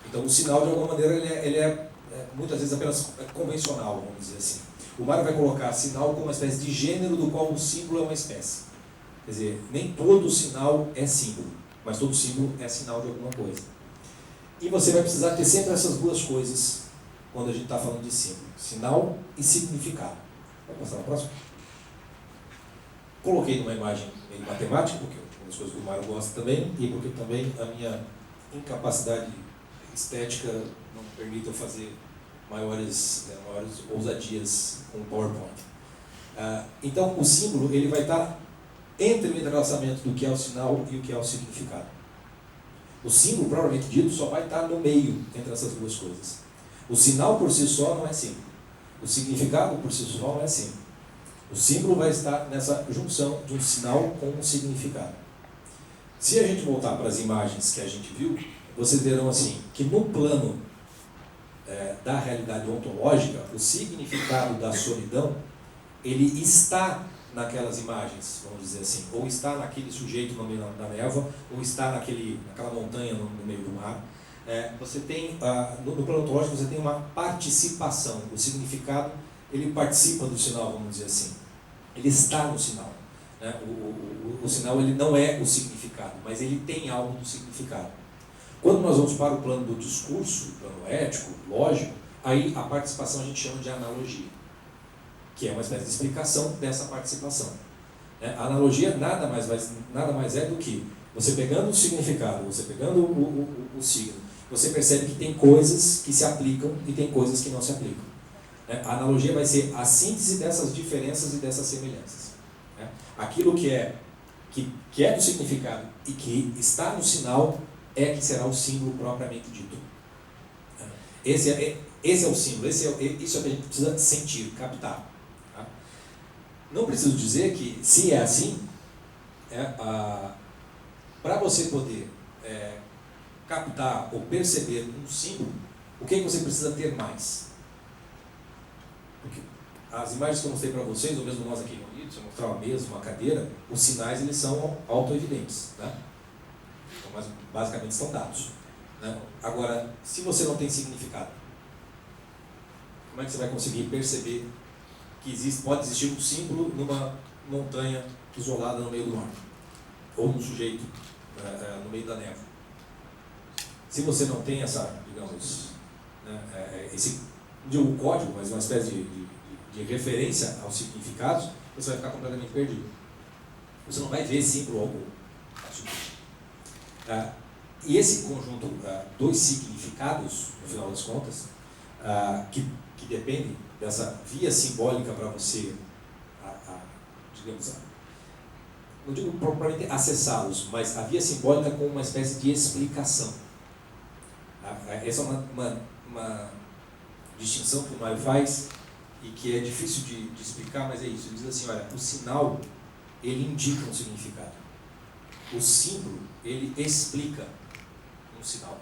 Então o sinal, de alguma maneira, ele é muitas vezes apenas convencional, vamos dizer assim. O Mário vai colocar sinal como uma espécie de gênero do qual o símbolo é uma espécie. Quer dizer, nem todo sinal é símbolo, mas todo símbolo é sinal de alguma coisa. E você vai precisar ter sempre essas duas coisas quando a gente está falando de símbolo: sinal e significado. Vamos passar na próxima? Coloquei numa imagem em matemática, porque é uma das coisas que o Mário gosta também, e porque também a minha incapacidade estética não permite eu fazer maiores ousadias com o PowerPoint. Então, o símbolo ele vai estar entre o entrelaçamento do que é o sinal e o que é o significado. O símbolo, propriamente dito, só vai estar no meio entre essas duas coisas. O sinal por si só não é símbolo. O significado por si só não é símbolo. O símbolo vai estar nessa junção de um sinal com um significado. Se a gente voltar para as imagens que a gente viu, vocês verão assim, que no plano da realidade ontológica, o significado da solidão, ele está naquelas imagens, vamos dizer assim, ou está naquele sujeito no meio da névoa, ou está naquela montanha no meio do mar. Você tem, no plano ontológico, você tem uma participação. O significado, ele participa do sinal, vamos dizer assim. Ele está no sinal. Né? O sinal, ele não é o significado, mas ele tem algo do significado. Quando nós vamos para o plano do discurso, o plano ético, lógico, aí a participação a gente chama de analogia, que é uma espécie de explicação dessa participação. A analogia nada mais é do que você pegando o significado, você pegando o signo, você percebe que tem coisas que se aplicam e tem coisas que não se aplicam. A analogia vai ser a síntese dessas diferenças e dessas semelhanças. Aquilo que é do significado e que está no sinal é que será o símbolo propriamente dito. Esse é o símbolo, isso é o que a gente precisa sentir, captar. Não preciso dizer que, se é assim, para você poder captar ou perceber um símbolo, o que você precisa ter mais? Porque as imagens que eu mostrei para vocês, ou mesmo nós aqui reunidos, se eu mostrar uma mesa, uma cadeira, os sinais eles são autoevidentes, né? Então, mas basicamente são dados. Né? Agora, se você não tem significado, como é que você vai conseguir perceber que pode existir um símbolo numa montanha isolada no meio do mar? Ou num sujeito no meio da névoa? Se você não tem essa, digamos, o código, mas uma espécie de referência aos significados, você vai ficar completamente perdido. Você não vai ver símbolo algum. E esse conjunto dos significados, no final das contas, que dependem dessa via simbólica para você, digamos, não digo propriamente acessá-los, mas a via simbólica com uma espécie de explicação. Essa é uma distinção que o Mário faz e que é difícil de explicar, mas é isso. Ele diz assim, olha, o sinal, ele indica um significado. O símbolo, ele explica um sinal.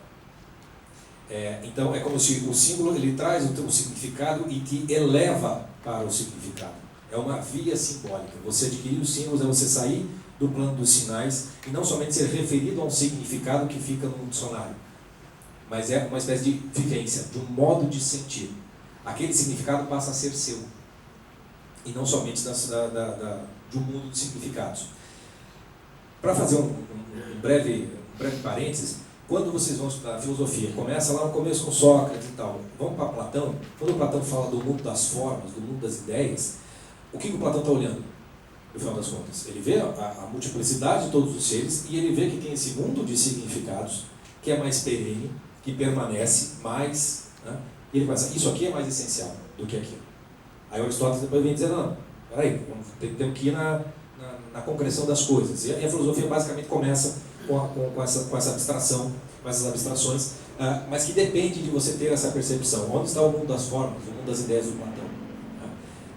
Então, é como se o símbolo ele traz o significado e te eleva para o significado. É uma via simbólica. Você adquirir os símbolos é você sair do plano dos sinais e não somente ser referido a um significado que fica no dicionário, mas é uma espécie de vivência, de um modo de sentir. Aquele significado passa a ser seu e não somente de um mundo de significados. Para fazer um breve parênteses, quando vocês vão estudar a filosofia, começa lá no começo com Sócrates e tal, vamos para Platão. Quando Platão fala do mundo das formas, do mundo das ideias, o que o Platão está olhando, no final das contas? Ele vê a multiplicidade de todos os seres e ele vê que tem esse mundo de significados que é mais perene, que permanece mais, né? E ele pensa, isso aqui é mais essencial do que aquilo. Aí Aristóteles depois vem dizer, não, Peraí, temos que ir na concreção das coisas. E a filosofia basicamente começa com essa abstração, com essas abstrações, mas que depende de você ter essa percepção. Onde está o mundo das formas, o mundo das ideias do Platão?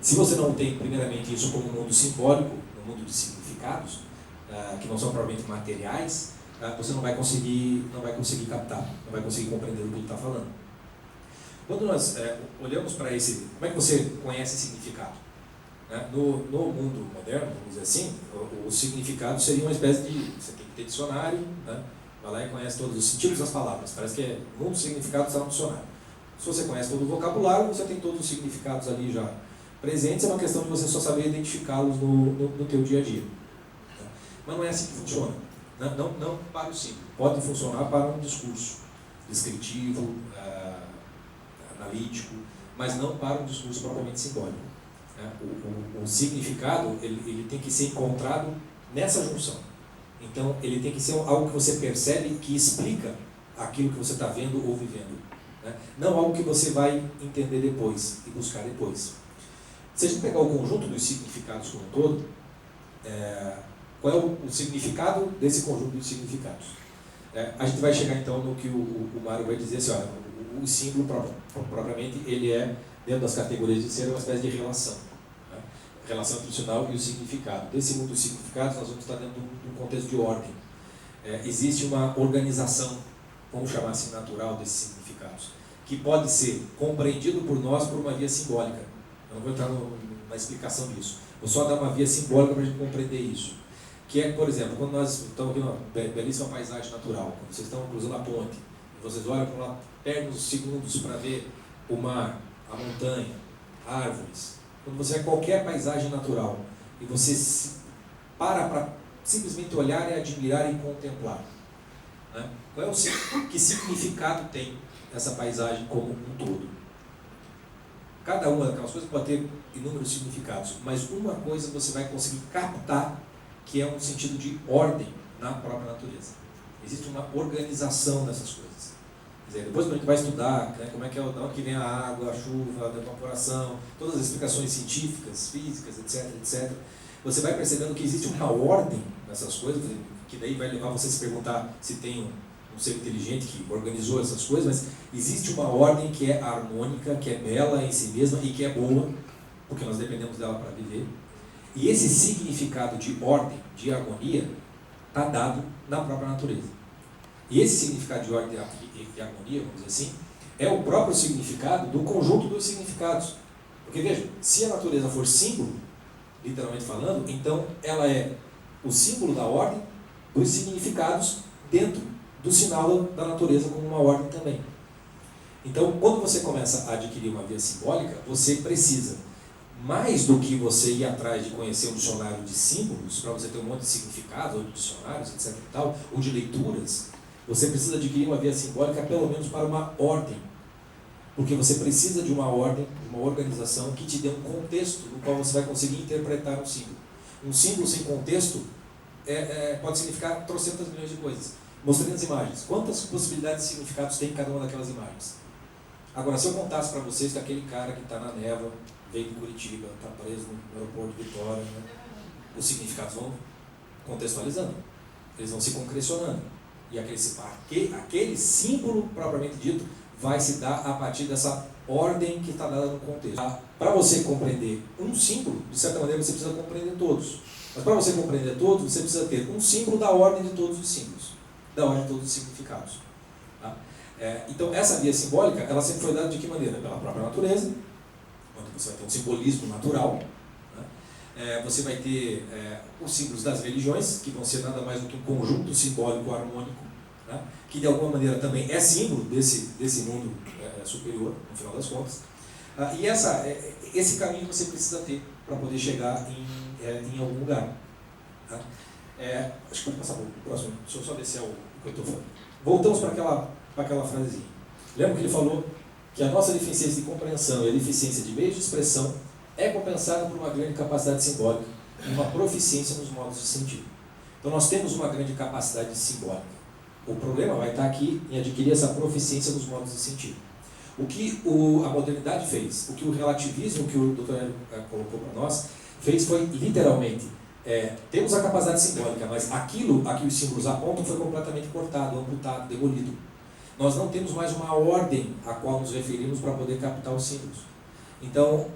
Se você não tem, primeiramente, isso como um mundo simbólico, um mundo de significados, que não são propriamente materiais, você não vai conseguir captar, não vai conseguir compreender o que ele está falando. Quando nós olhamos para esse, como é que você conhece significado? No mundo moderno, vamos dizer assim, o significado seria uma espécie de, você tem que ter dicionário, né? Vai lá e conhece todos os sentidos das palavras, parece que o mundo do significado está no dicionário. Se você conhece todo o vocabulário, você tem todos os significados ali já presentes, é uma questão de você só saber identificá-los no teu dia a dia. Mas não é assim que funciona. Não para o símbolo. Pode funcionar para um discurso descritivo, analítico, mas não para um discurso propriamente simbólico. O significado ele tem que ser encontrado nessa junção. Então, ele tem que ser algo que você percebe que explica aquilo que você está vendo ou vivendo. Não algo que você vai entender depois e buscar depois. Se a gente pegar o conjunto dos significados como um todo, qual é o significado desse conjunto de significados? A gente vai chegar então no que o Mário vai dizer assim, olha, o símbolo propriamente ele é, dentro das categorias de ser, uma espécie de relação. Relação entre o sinal e o significado. Desse mundo dos significados nós vamos estar dentro de um contexto de ordem. Existe uma organização, vamos chamar assim, natural desses significados, que pode ser compreendido por nós por uma via simbólica. Eu não vou entrar na explicação disso. Vou só dar uma via simbólica para a gente compreender isso. Que é, por exemplo, quando nós estamos vendo uma belíssima paisagem natural, quando vocês estão cruzando a ponte, e vocês olham para lá, perdem uns segundos para ver o mar, a montanha, árvores. Quando você vê qualquer paisagem natural e você para simplesmente olhar e admirar e contemplar, né? Que significado tem essa paisagem como um todo? Cada uma daquelas coisas pode ter inúmeros significados, mas uma coisa você vai conseguir captar, que é um sentido de ordem na própria natureza. Existe uma organização dessas coisas. Quer dizer, depois quando a gente vai estudar, né, como é que é, de onde que vem a água, a chuva, a evaporação, todas as explicações científicas, físicas, etc., você vai percebendo que existe uma ordem nessas coisas, que daí vai levar você a se perguntar se tem um ser inteligente que organizou essas coisas, mas existe uma ordem que é harmônica, que é bela em si mesma e que é boa, porque nós dependemos dela para viver. E esse significado de ordem, de harmonia, está dado na própria natureza. E esse significado de ordem e harmonia, vamos dizer assim, é o próprio significado do conjunto dos significados. Porque veja, se a natureza for símbolo, literalmente falando, então ela é o símbolo da ordem dos significados dentro do sinal da natureza como uma ordem também. Então, quando você começa a adquirir uma via simbólica, você precisa, mais do que você ir atrás de conhecer um dicionário de símbolos, para você ter um monte de significados, ou de dicionários, etc. e tal, ou de leituras, você precisa adquirir uma via simbólica pelo menos para uma ordem. Porque você precisa de uma ordem, uma organização que te dê um contexto no qual você vai conseguir interpretar um símbolo. Um símbolo sem contexto pode significar trocentas milhões de coisas. Mostrando as imagens. Quantas possibilidades de significados tem cada uma daquelas imagens? Agora, se eu contasse para vocês que aquele cara que está na névoa, veio de Curitiba, está preso no aeroporto de Vitória, né? Os significados vão contextualizando. Eles vão se concrecionando. E aquele símbolo, propriamente dito, vai se dar a partir dessa ordem que está dada no contexto. Para você compreender um símbolo, de certa maneira você precisa compreender todos. Mas para você compreender todos, você precisa ter um símbolo da ordem de todos os símbolos, da ordem de todos os significados. Tá? Então essa via simbólica, ela sempre foi dada de que maneira? Pela própria natureza, onde você vai ter um simbolismo natural. Né? Você vai ter os símbolos das religiões, que vão ser nada mais do que um conjunto simbólico harmônico, né? Que de alguma maneira também é símbolo desse mundo superior, no final das contas. E esse caminho você precisa ter para poder chegar em algum lugar. Tá? Acho que pode passar para o próximo, deixa eu só descer o que eu estou falando. Voltamos para aquela frasezinha. Lembra que ele falou que a nossa deficiência de compreensão e a deficiência de meios de expressão é compensada por uma grande capacidade simbólica e uma proficiência nos modos de sentir. Então nós temos uma grande capacidade simbólica. O problema vai estar aqui em adquirir essa proficiência nos modos de sentir. O que a modernidade fez, o que o relativismo que o Dr. Hélio colocou para nós, fez foi literalmente, temos a capacidade simbólica, mas aquilo a que os símbolos apontam foi completamente cortado, amputado, demolido. Nós não temos mais uma ordem a qual nos referimos para poder captar os símbolos. Então,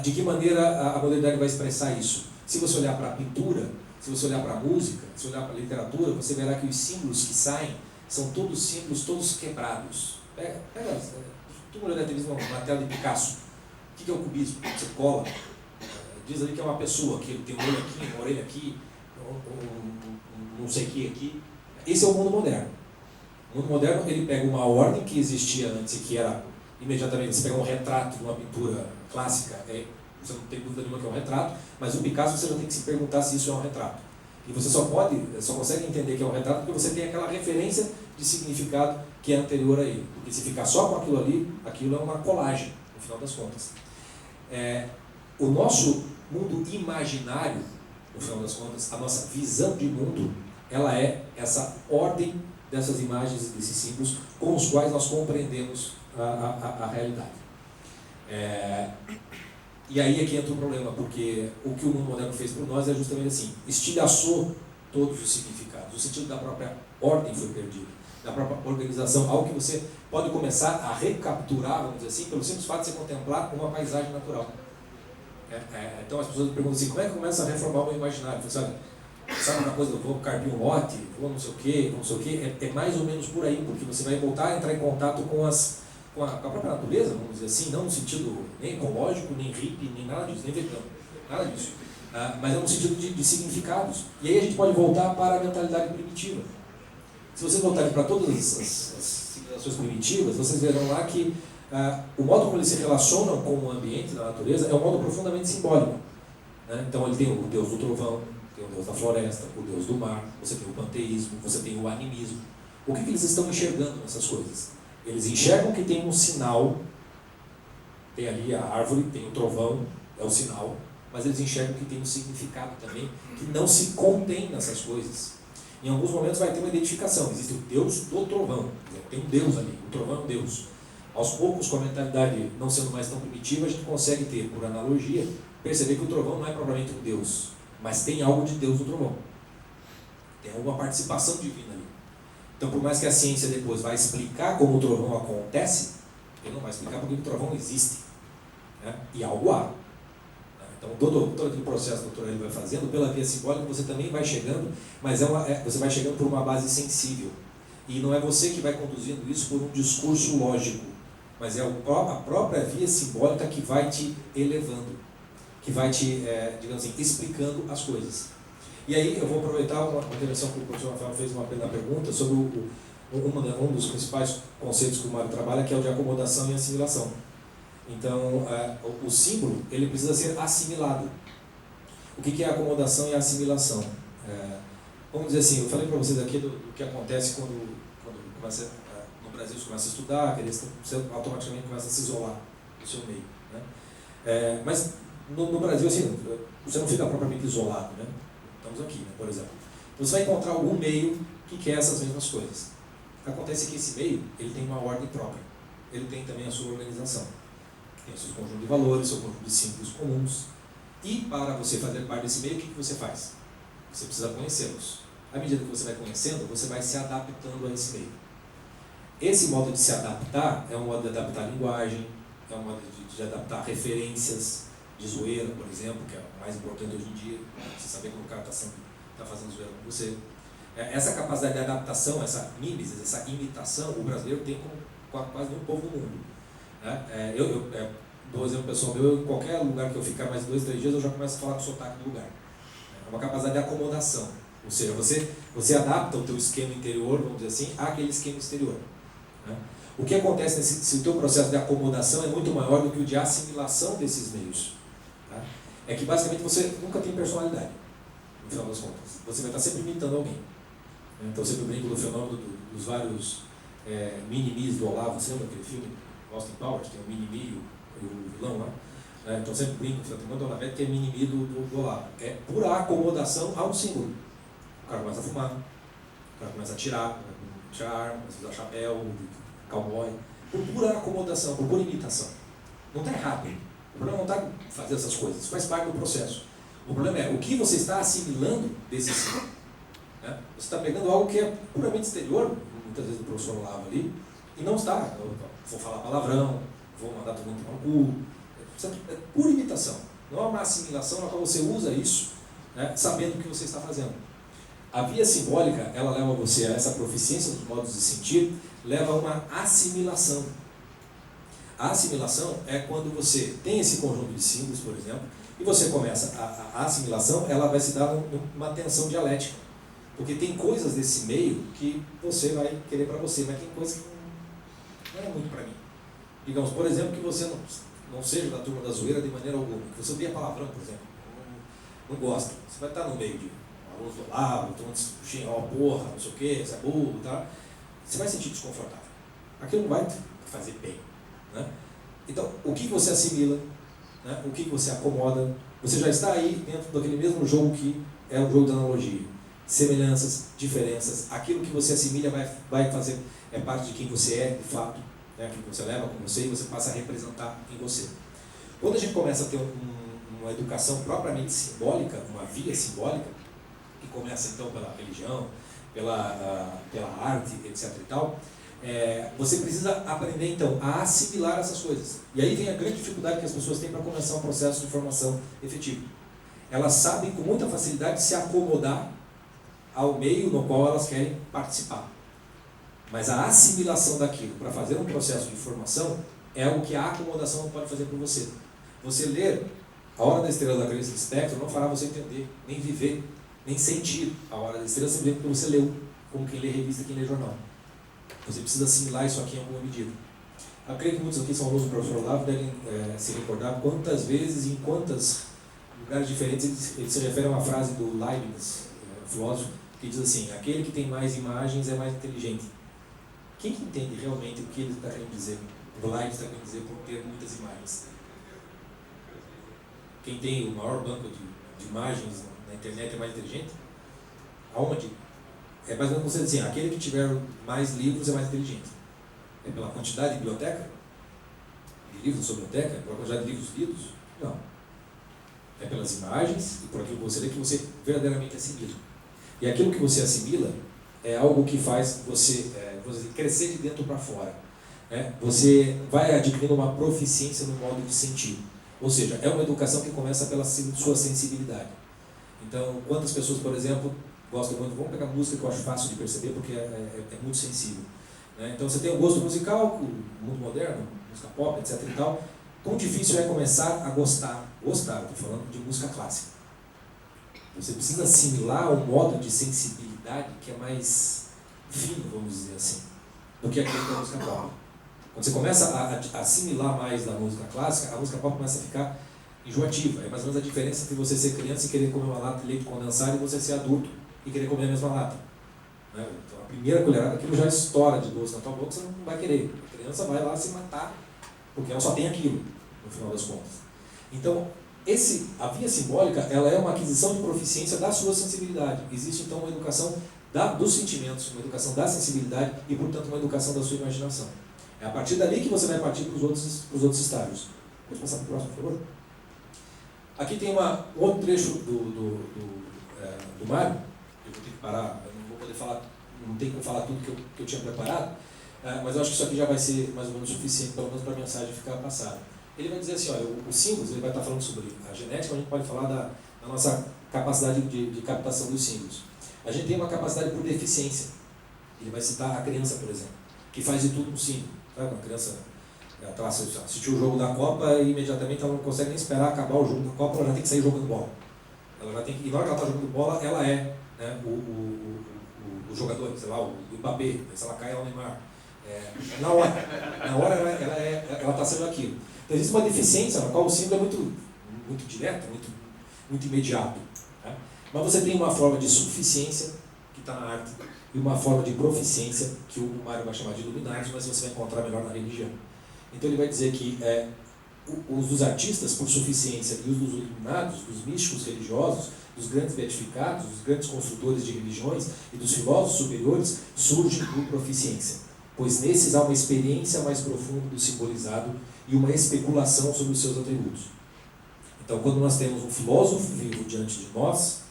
de que maneira a modernidade vai expressar isso? Se você olhar para a pintura, se você olhar para a música, se você olhar para a literatura, você verá que os símbolos que saem são todos símbolos, todos quebrados. Tu olhar deve ver uma tela de Picasso. O que é o cubismo? Você cola. Diz ali que é uma pessoa, que ele tem um olho aqui, uma orelha aqui, não sei o que aqui. Esse é o mundo moderno. O mundo moderno, ele pega uma ordem que existia antes, que era imediatamente, você pega um retrato de uma pintura clássica, você não tem dúvida nenhuma que é um retrato, mas o Picasso você já tem que se perguntar se isso é um retrato. E você só consegue entender que é um retrato porque você tem aquela referência de significado que é anterior a ele. Porque se ficar só com aquilo ali, aquilo é uma colagem, no final das contas. O nosso mundo imaginário, no final das contas, a nossa visão de mundo, ela é essa ordem dessas imagens e desses símbolos com os quais nós compreendemos a realidade. E aí é que entra o problema, porque o que o mundo moderno fez por nós é justamente assim, estilhaçou todos os significados, o sentido da própria ordem foi perdido, da própria organização, algo que você pode começar a recapturar, vamos dizer assim, pelo simples fato de você contemplar uma paisagem natural. Então as pessoas perguntam assim, como é que começa a reformar o meu imaginário? Sabe uma coisa, eu vou carpir um lote, vou não sei o quê, é mais ou menos por aí, porque você vai voltar a entrar em contato com a própria natureza, vamos dizer assim, não no sentido nem ecológico, nem hippie, nem nada disso, nem vegano, nada disso, mas é no sentido de significados. E aí a gente pode voltar para a mentalidade primitiva. Se vocês voltarem para todas as civilizações primitivas, vocês verão lá que o modo como eles se relacionam com o ambiente da natureza é um modo profundamente simbólico. Então ele tem o deus do trovão, tem o deus da floresta, o deus do mar, você tem o panteísmo, você tem o animismo. O que eles estão enxergando nessas coisas? Eles enxergam que tem um sinal, tem ali a árvore, tem o trovão, é o sinal, mas eles enxergam que tem um significado também, que não se contém nessas coisas. Em alguns momentos vai ter uma identificação, existe o deus do trovão, tem um deus ali, o trovão é um deus. Aos poucos, com a mentalidade não sendo mais tão primitiva, a gente consegue ter, por analogia, perceber que o trovão não é propriamente um deus, mas tem algo de Deus no trovão. Tem alguma participação divina ali. Então, por mais que a ciência depois vai explicar como o trovão acontece, ele não vai explicar porque o trovão existe. E algo há. Então, todo aquele processo que o doutor ele vai fazendo, pela via simbólica, você também vai chegando, mas você vai chegando por uma base sensível. E não é você que vai conduzindo isso por um discurso lógico, mas é a própria via simbólica que vai te elevando, que vai te, digamos assim, explicando as coisas. E aí eu vou aproveitar uma intervenção que o professor Rafael fez uma pergunta sobre um dos principais conceitos que o Mário trabalha, que é o de acomodação e assimilação. Então, o símbolo, ele precisa ser assimilado. O que é a acomodação e a assimilação? Vamos dizer assim, eu falei para vocês aqui do que acontece quando começa, no Brasil você começa a estudar, você automaticamente começa a se isolar do seu meio. Mas no Brasil, assim, você não fica propriamente isolado, né? Estamos aqui, por exemplo. Então, você vai encontrar algum meio que quer essas mesmas coisas. Acontece que esse meio, ele tem uma ordem própria. Ele tem também a sua organização. Tem o seu conjunto de valores, seu conjunto de símbolos comuns. E para você fazer parte desse meio, o que você faz? Você precisa conhecê-los. À medida que você vai conhecendo, você vai se adaptando a esse meio. Esse modo de se adaptar é um modo de adaptar a linguagem, é um modo de adaptar referências de zoeira, por exemplo, que é o mais importante hoje em dia, você saber como o cara está fazendo zoeira com você. Essa capacidade de adaptação, essa mimesis, essa imitação, o brasileiro tem com quase nenhum povo do mundo. Eu dou um exemplo pessoal meu, em qualquer lugar que eu ficar mais 2, 3 dias, eu já começo a falar com o sotaque do lugar. É uma capacidade de acomodação, ou seja, você adapta o teu esquema interior, vamos dizer assim, àquele esquema exterior. O que acontece se o teu processo de acomodação é muito maior do que o de assimilação desses meios? É que basicamente você nunca tem personalidade, no final das contas. Você vai estar sempre imitando alguém. Então sempre brinco do fenômeno dos vários mini-mis do Olavo. Você lembra aquele filme, Austin Powers, tem o mini-mi e o vilão lá? Então sempre brinco, tem muito Olavete que é mini-mi do Olavo. É pura acomodação a um símbolo. O cara começa a fumar, o cara começa a tirar arma, começa a usar chapéu, cowboy. Por pura acomodação, por pura imitação. Não está errado. O problema não está em fazer essas coisas, faz parte do processo. O problema é o que você está assimilando desse símbolo. Né? Você está pegando algo que é puramente exterior, muitas vezes o professor Olavo ali, e não está. Vou falar palavrão, vou mandar todo mundo tomar no cu. É pura imitação. Não é uma assimilação na qual você usa isso, né, sabendo o que você está fazendo. A via simbólica, ela leva você a essa proficiência dos modos de sentir, leva a uma assimilação. A assimilação é quando você tem esse conjunto de símbolos, por exemplo, e você começa a assimilação, ela vai se dar uma tensão dialética. Porque tem coisas desse meio que você vai querer para você, mas tem coisas que não é muito para mim. Digamos, por exemplo, que você não seja da turma da zoeira de maneira alguma, que você odeia palavrão, por exemplo, não gosta. Você vai estar no meio de alunos do lado, todo mundo xinga, ó, porra, não sei o que, você é burro, tá? Você vai se sentir desconfortável. Aquilo não vai te fazer bem, né? Então, o que você assimila, né? O que você acomoda, você já está aí dentro daquele mesmo jogo que é o jogo da analogia. Semelhanças, diferenças, aquilo que você assimila vai fazer, é parte de quem você é, de fato, né? Aquilo que você leva com você e você passa a representar em você. Quando a gente começa a ter uma educação propriamente simbólica, uma via simbólica, que começa então pela religião, pela arte, etc. e tal, você precisa aprender então a assimilar essas coisas. E aí vem a grande dificuldade que as pessoas têm para começar um processo de formação efetivo. Elas sabem com muita facilidade se acomodar ao meio no qual elas querem participar. Mas a assimilação daquilo para fazer um processo de formação é algo que a acomodação não pode fazer por você. Você ler A Hora da Estrela da Clarice Lispector não fará você entender, nem viver, nem sentir A Hora da Estrela simplesmente porque você leu, como quem lê revista, quem lê jornal. Você precisa assimilar isso aqui em alguma medida. Eu creio que muitos aqui são alunos do professor Olavo, devem se recordar quantas vezes e em quantos lugares diferentes ele se refere a uma frase do Leibniz, filósofo, que diz assim: aquele que tem mais imagens é mais inteligente. Quem que entende realmente o que ele está querendo dizer? O Leibniz está querendo dizer por ter muitas imagens. Quem tem o maior banco de imagens na internet é mais inteligente? Aonde? É mais ou menos você dizer assim: aquele que tiver mais livros é mais inteligente. É pela quantidade de biblioteca? De livros na sua biblioteca? Pela quantidade de livros lidos? Não. É pelas imagens e por aquilo que você lê que você verdadeiramente assimila. E aquilo que você assimila é algo que faz você crescer de dentro para fora. Você vai adquirindo uma proficiência no modo de sentir. Ou seja, é uma educação que começa pela sua sensibilidade. Então, quantas pessoas, por exemplo, gostam muito, vamos pegar música que eu acho fácil de perceber porque é muito sensível. Então você tem um gosto musical, muito moderno, música pop, etc. e tal. Quão difícil é começar a gostar, estou falando de música clássica. Você precisa assimilar um modo de sensibilidade que é mais fino, vamos dizer assim, do que aquele da música pop. Quando você começa a assimilar mais da música clássica, a música pop começa a ficar enjoativa. É mais ou menos a diferença entre você ser criança e querer comer uma lata de leite condensado e você ser adulto e querer comer a mesma lata. Então a primeira colherada, aquilo já estoura de doce na tua boca, você não vai querer. A criança vai lá se matar, porque ela só tem aquilo, no final das contas. Então, a via simbólica, ela é uma aquisição de proficiência da sua sensibilidade. Existe então uma educação dos sentimentos, uma educação da sensibilidade e, portanto, uma educação da sua imaginação. É a partir dali que você vai partir para os outros estágios. Pode passar para o próximo, por favor? Aqui tem um outro trecho do Mário. Eu vou ter que parar, eu não vou poder falar, não tenho como falar tudo que eu tinha preparado, mas eu acho que isso aqui já vai ser mais ou menos suficiente, pelo menos para a mensagem ficar passada. Ele vai dizer assim, olha, os símbolos, ele vai estar falando sobre a genética, a gente pode falar da nossa capacidade de captação dos símbolos. A gente tem uma capacidade por deficiência. Ele vai citar a criança, por exemplo, que faz de tudo um símbolo. Sabe? Uma criança assistiu o jogo da Copa e imediatamente ela não consegue nem esperar acabar o jogo da Copa, ela já tem que sair jogando bola. Ela já tem que, e na hora que ela está jogando bola, ela é, né, o jogador, sei lá, o Mbappé, se ela cai, ela é o Neymar. Na hora ela está sendo aquilo. Então existe uma deficiência na qual o símbolo é muito direto, muito imediato. Né? Mas você tem uma forma de suficiência, que está na arte, e uma forma de proficiência, que o Mário vai chamar de luminares, mas você vai encontrar melhor na religião. Então ele vai dizer que os dos artistas, por suficiência, e os dos iluminados, dos místicos religiosos, dos grandes beatificados, dos grandes construtores de religiões e dos filósofos superiores, surgem por proficiência, pois nesses há uma experiência mais profunda do simbolizado e uma especulação sobre os seus atributos. Então, quando nós temos um filósofo vivo diante de nós,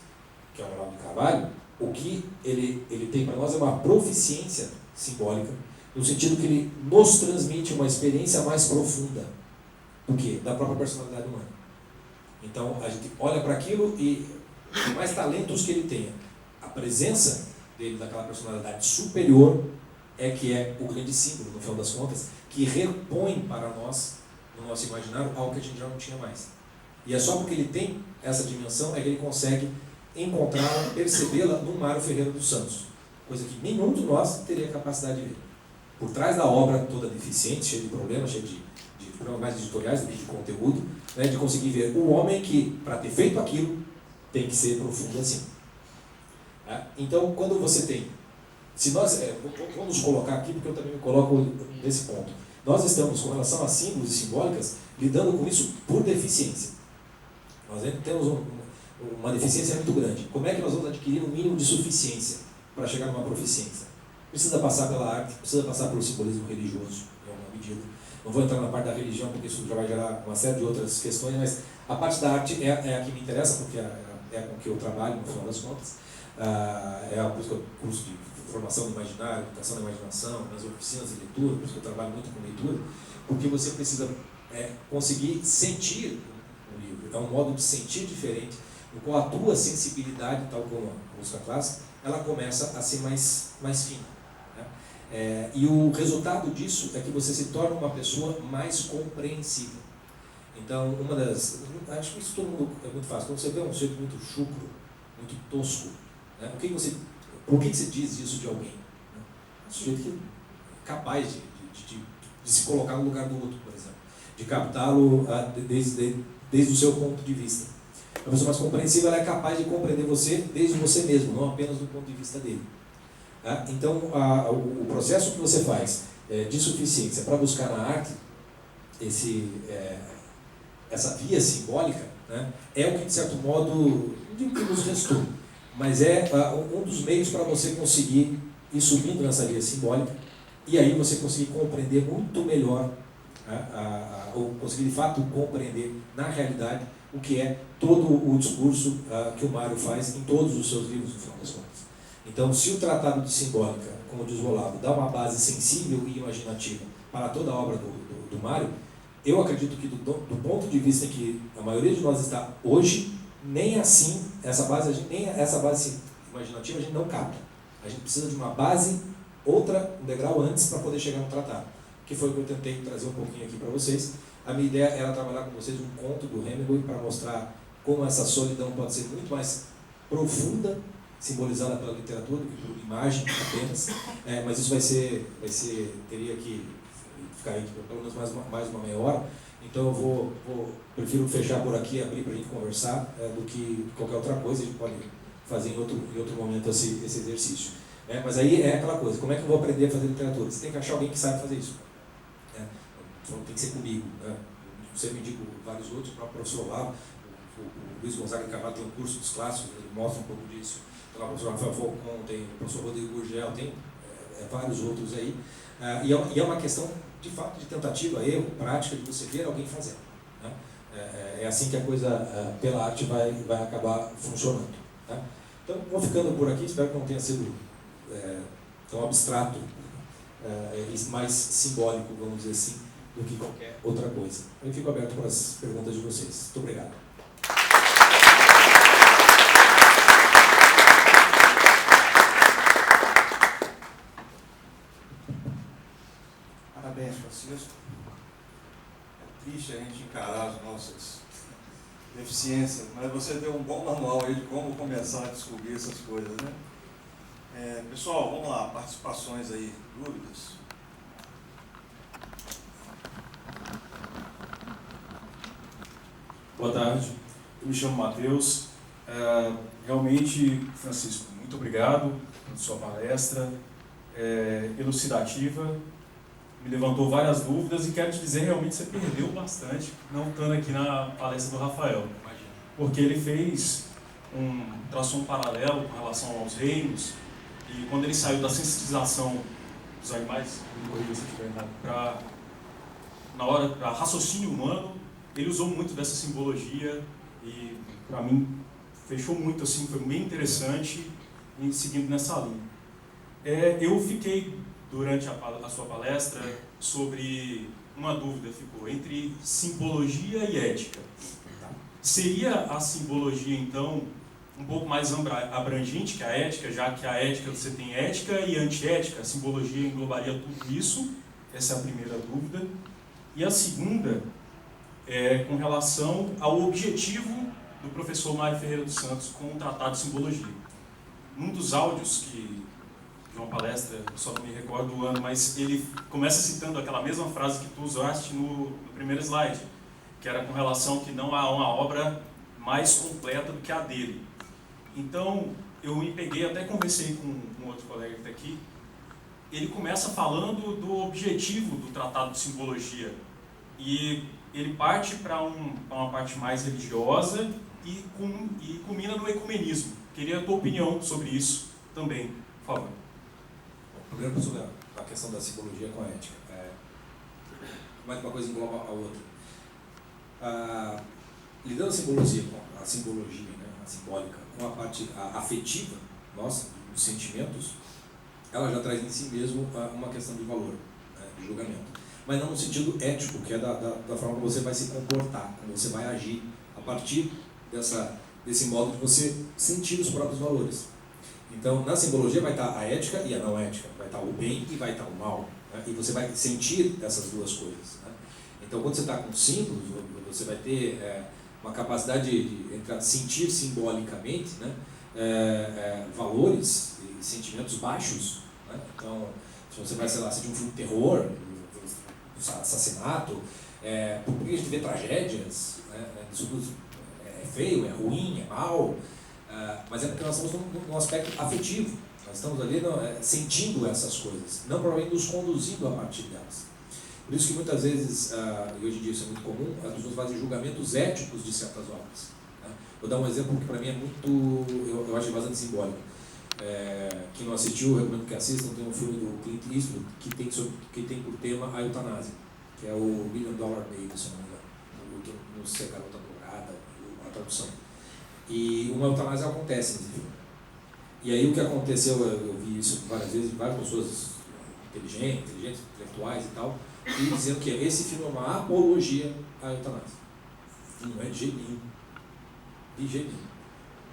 que é o Olavo de Carvalho, o que ele tem para nós é uma proficiência simbólica, no sentido que ele nos transmite uma experiência mais profunda do que da própria personalidade humana. Então, a gente olha para aquilo e, por mais talentos que ele tenha, a presença dele, daquela personalidade superior, que é o grande símbolo, no final das contas, que repõe para nós, no nosso imaginário, algo que a gente já não tinha mais. E é só porque ele tem essa dimensão é que ele consegue encontrá-la, percebê-la no Mário Ferreira dos Santos, coisa que nenhum de nós teria capacidade de ver. Por trás da obra toda deficiente, cheia de problemas, cheia de problemas mais editoriais do que de conteúdo, né, de conseguir ver o homem que, para ter feito aquilo, tem que ser profundo assim. Então, quando você tem, se nós, vamos nos colocar aqui, porque eu também me coloco nesse ponto, nós estamos, com relação a símbolos e simbólicas, lidando com isso por deficiência. Nós temos uma deficiência muito grande. Como é que nós vamos adquirir um mínimo de suficiência para chegar numa proficiência? Precisa passar pela arte, precisa passar pelo simbolismo religioso, em alguma medida. Não vou entrar na parte da religião, porque isso já vai gerar uma série de outras questões, mas a parte da arte é a que me interessa, porque é com que eu trabalho, no final das contas. Por isso que eu curso de formação do imaginário, educação da imaginação, nas oficinas de leitura, por isso que eu trabalho muito com leitura, porque você precisa conseguir sentir o livro. É um modo de sentir diferente, no qual a tua sensibilidade, tal como a música clássica, ela começa a ser mais fina. E o resultado disso é que você se torna uma pessoa mais compreensível. Então, acho que isso todo mundo é muito fácil. Quando você vê um sujeito muito chucro, muito tosco, né? Por que você diz isso de alguém? Um sujeito que é capaz de se colocar no lugar do outro, por exemplo, de captá-lo desde o seu ponto de vista. A pessoa mais compreensível, ela é capaz de compreender você desde você mesmo, não apenas do ponto de vista dele. Então, o processo que você faz de suficiência para buscar na arte essa via simbólica, né, é o que, de certo modo, não digo que nos restou, mas é um dos meios para você conseguir ir subindo nessa via simbólica e aí você conseguir compreender muito melhor, ou conseguir de fato compreender na realidade o que é todo o discurso que o Mário faz em todos os seus livros, no final das contas. Então, se o Tratado de Simbólica, como diz o Olavo, dá uma base sensível e imaginativa para toda a obra do Mário, eu acredito que do ponto de vista em que a maioria de nós está hoje, nem assim, essa base imaginativa a gente não capta. A gente precisa de uma base, um degrau antes para poder chegar no tratado, que foi o que eu tentei trazer um pouquinho aqui para vocês. A minha ideia era trabalhar com vocês um conto do Hemingway para mostrar como essa solidão pode ser muito mais profunda, simbolizada pela literatura do que por imagem apenas, mas isso teria que ficar aí pelo menos mais uma meia hora, então eu prefiro fechar por aqui, abrir para a gente conversar, do que qualquer outra coisa. A gente pode fazer em outro momento esse exercício. Mas aí é aquela coisa, como é que eu vou aprender a fazer literatura? Você tem que achar alguém que sabe fazer isso. Tem que ser comigo. Eu sempre digo vários outros, o próprio professor Olavo, o Luiz Gonzaga de Carvalho tem um curso dos clássicos, ele mostra um pouco disso. Tem o professor Rafael Falcon, tem o professor Rodrigo Gurgel, tem vários outros aí. E é uma questão, de fato, de tentativa, erro, prática, de você ver alguém fazendo. Né? É assim que a coisa, pela arte, vai acabar funcionando. Tá? Então, vou ficando por aqui, espero que não tenha sido tão abstrato e mais simbólico, vamos dizer assim, do que qualquer outra coisa. Eu fico aberto para as perguntas de vocês. Muito obrigado. Parabéns, Francisco. É triste a gente encarar as nossas deficiências, mas você deu um bom manual aí de como começar a descobrir essas coisas, né? Pessoal, vamos lá, participações aí, dúvidas? Boa tarde, eu me chamo Matheus. Realmente, Francisco, muito obrigado pela sua palestra elucidativa, me levantou várias dúvidas e quero te dizer, realmente você perdeu bastante não estando aqui na palestra do Rafael, porque ele traçou um paralelo com relação aos reinos, e quando ele saiu da sensitização dos animais, para raciocínio humano, ele usou muito dessa simbologia e, para mim, fechou muito, assim, foi bem interessante e seguindo nessa linha. Eu fiquei, durante a sua palestra, sobre uma dúvida, ficou entre simbologia e ética. Seria a simbologia, então, um pouco mais abrangente que a ética, já que a ética você tem ética e antiética, a simbologia englobaria tudo isso? Essa é a primeira dúvida. E a segunda é com relação ao objetivo do professor Mário Ferreira dos Santos com o Tratado de Simbologia. Num dos áudios de uma palestra, eu só não me recordo do ano, mas ele começa citando aquela mesma frase que tu usaste no primeiro slide, que era com relação que não há uma obra mais completa do que a dele. Então, eu me peguei, até conversei com um outro colega que está aqui, ele começa falando do objetivo do Tratado de Simbologia, e ele parte para uma parte mais religiosa e culmina no ecumenismo. Queria a tua opinião sobre isso também, por favor. Primeiro, sobre a questão da simbologia com a ética. Como é que uma coisa engloba a outra? Lidando a simbologia, né, a simbólica, com a parte afetiva nossa, dos sentimentos, ela já traz em si mesmo uma questão de valor, né, de julgamento. Mas não no sentido ético, que é da forma como você vai se comportar, como você vai agir a partir desse modo de você sentir os próprios valores. Então, na simbologia vai estar a ética e a não ética, vai estar o bem e vai estar o mal, né? E você vai sentir essas duas coisas, né? Então, quando você está com símbolos, você vai ter uma capacidade de sentir simbolicamente, né? Valores e sentimentos baixos, né? Então, se você vai, sei lá, sentir um filme de terror, assassinato, por que a gente vê tragédias, né? Isso é feio, é ruim, é mal, mas é porque nós estamos num aspecto afetivo, nós estamos ali sentindo essas coisas, não provavelmente nos conduzindo a partir delas. Por isso que muitas vezes, e hoje em dia isso é muito comum, as pessoas fazem julgamentos éticos de certas obras, né? Vou dar um exemplo que para mim é muito, eu acho bastante simbólico. Quem não assistiu, eu recomendo que assistam. Tem um filme do Clint Eastwood que tem por tema a eutanásia, que é o $1 Million Baby, se não me engano, não sei, Garota Dourada, a tradução. E uma eutanásia acontece nesse filme. E aí o que aconteceu, eu vi isso várias vezes, várias pessoas inteligentes, intelectuais e tal, e dizendo que esse filme é uma apologia à eutanásia. Não é de jeito nenhum. De jeito nenhum.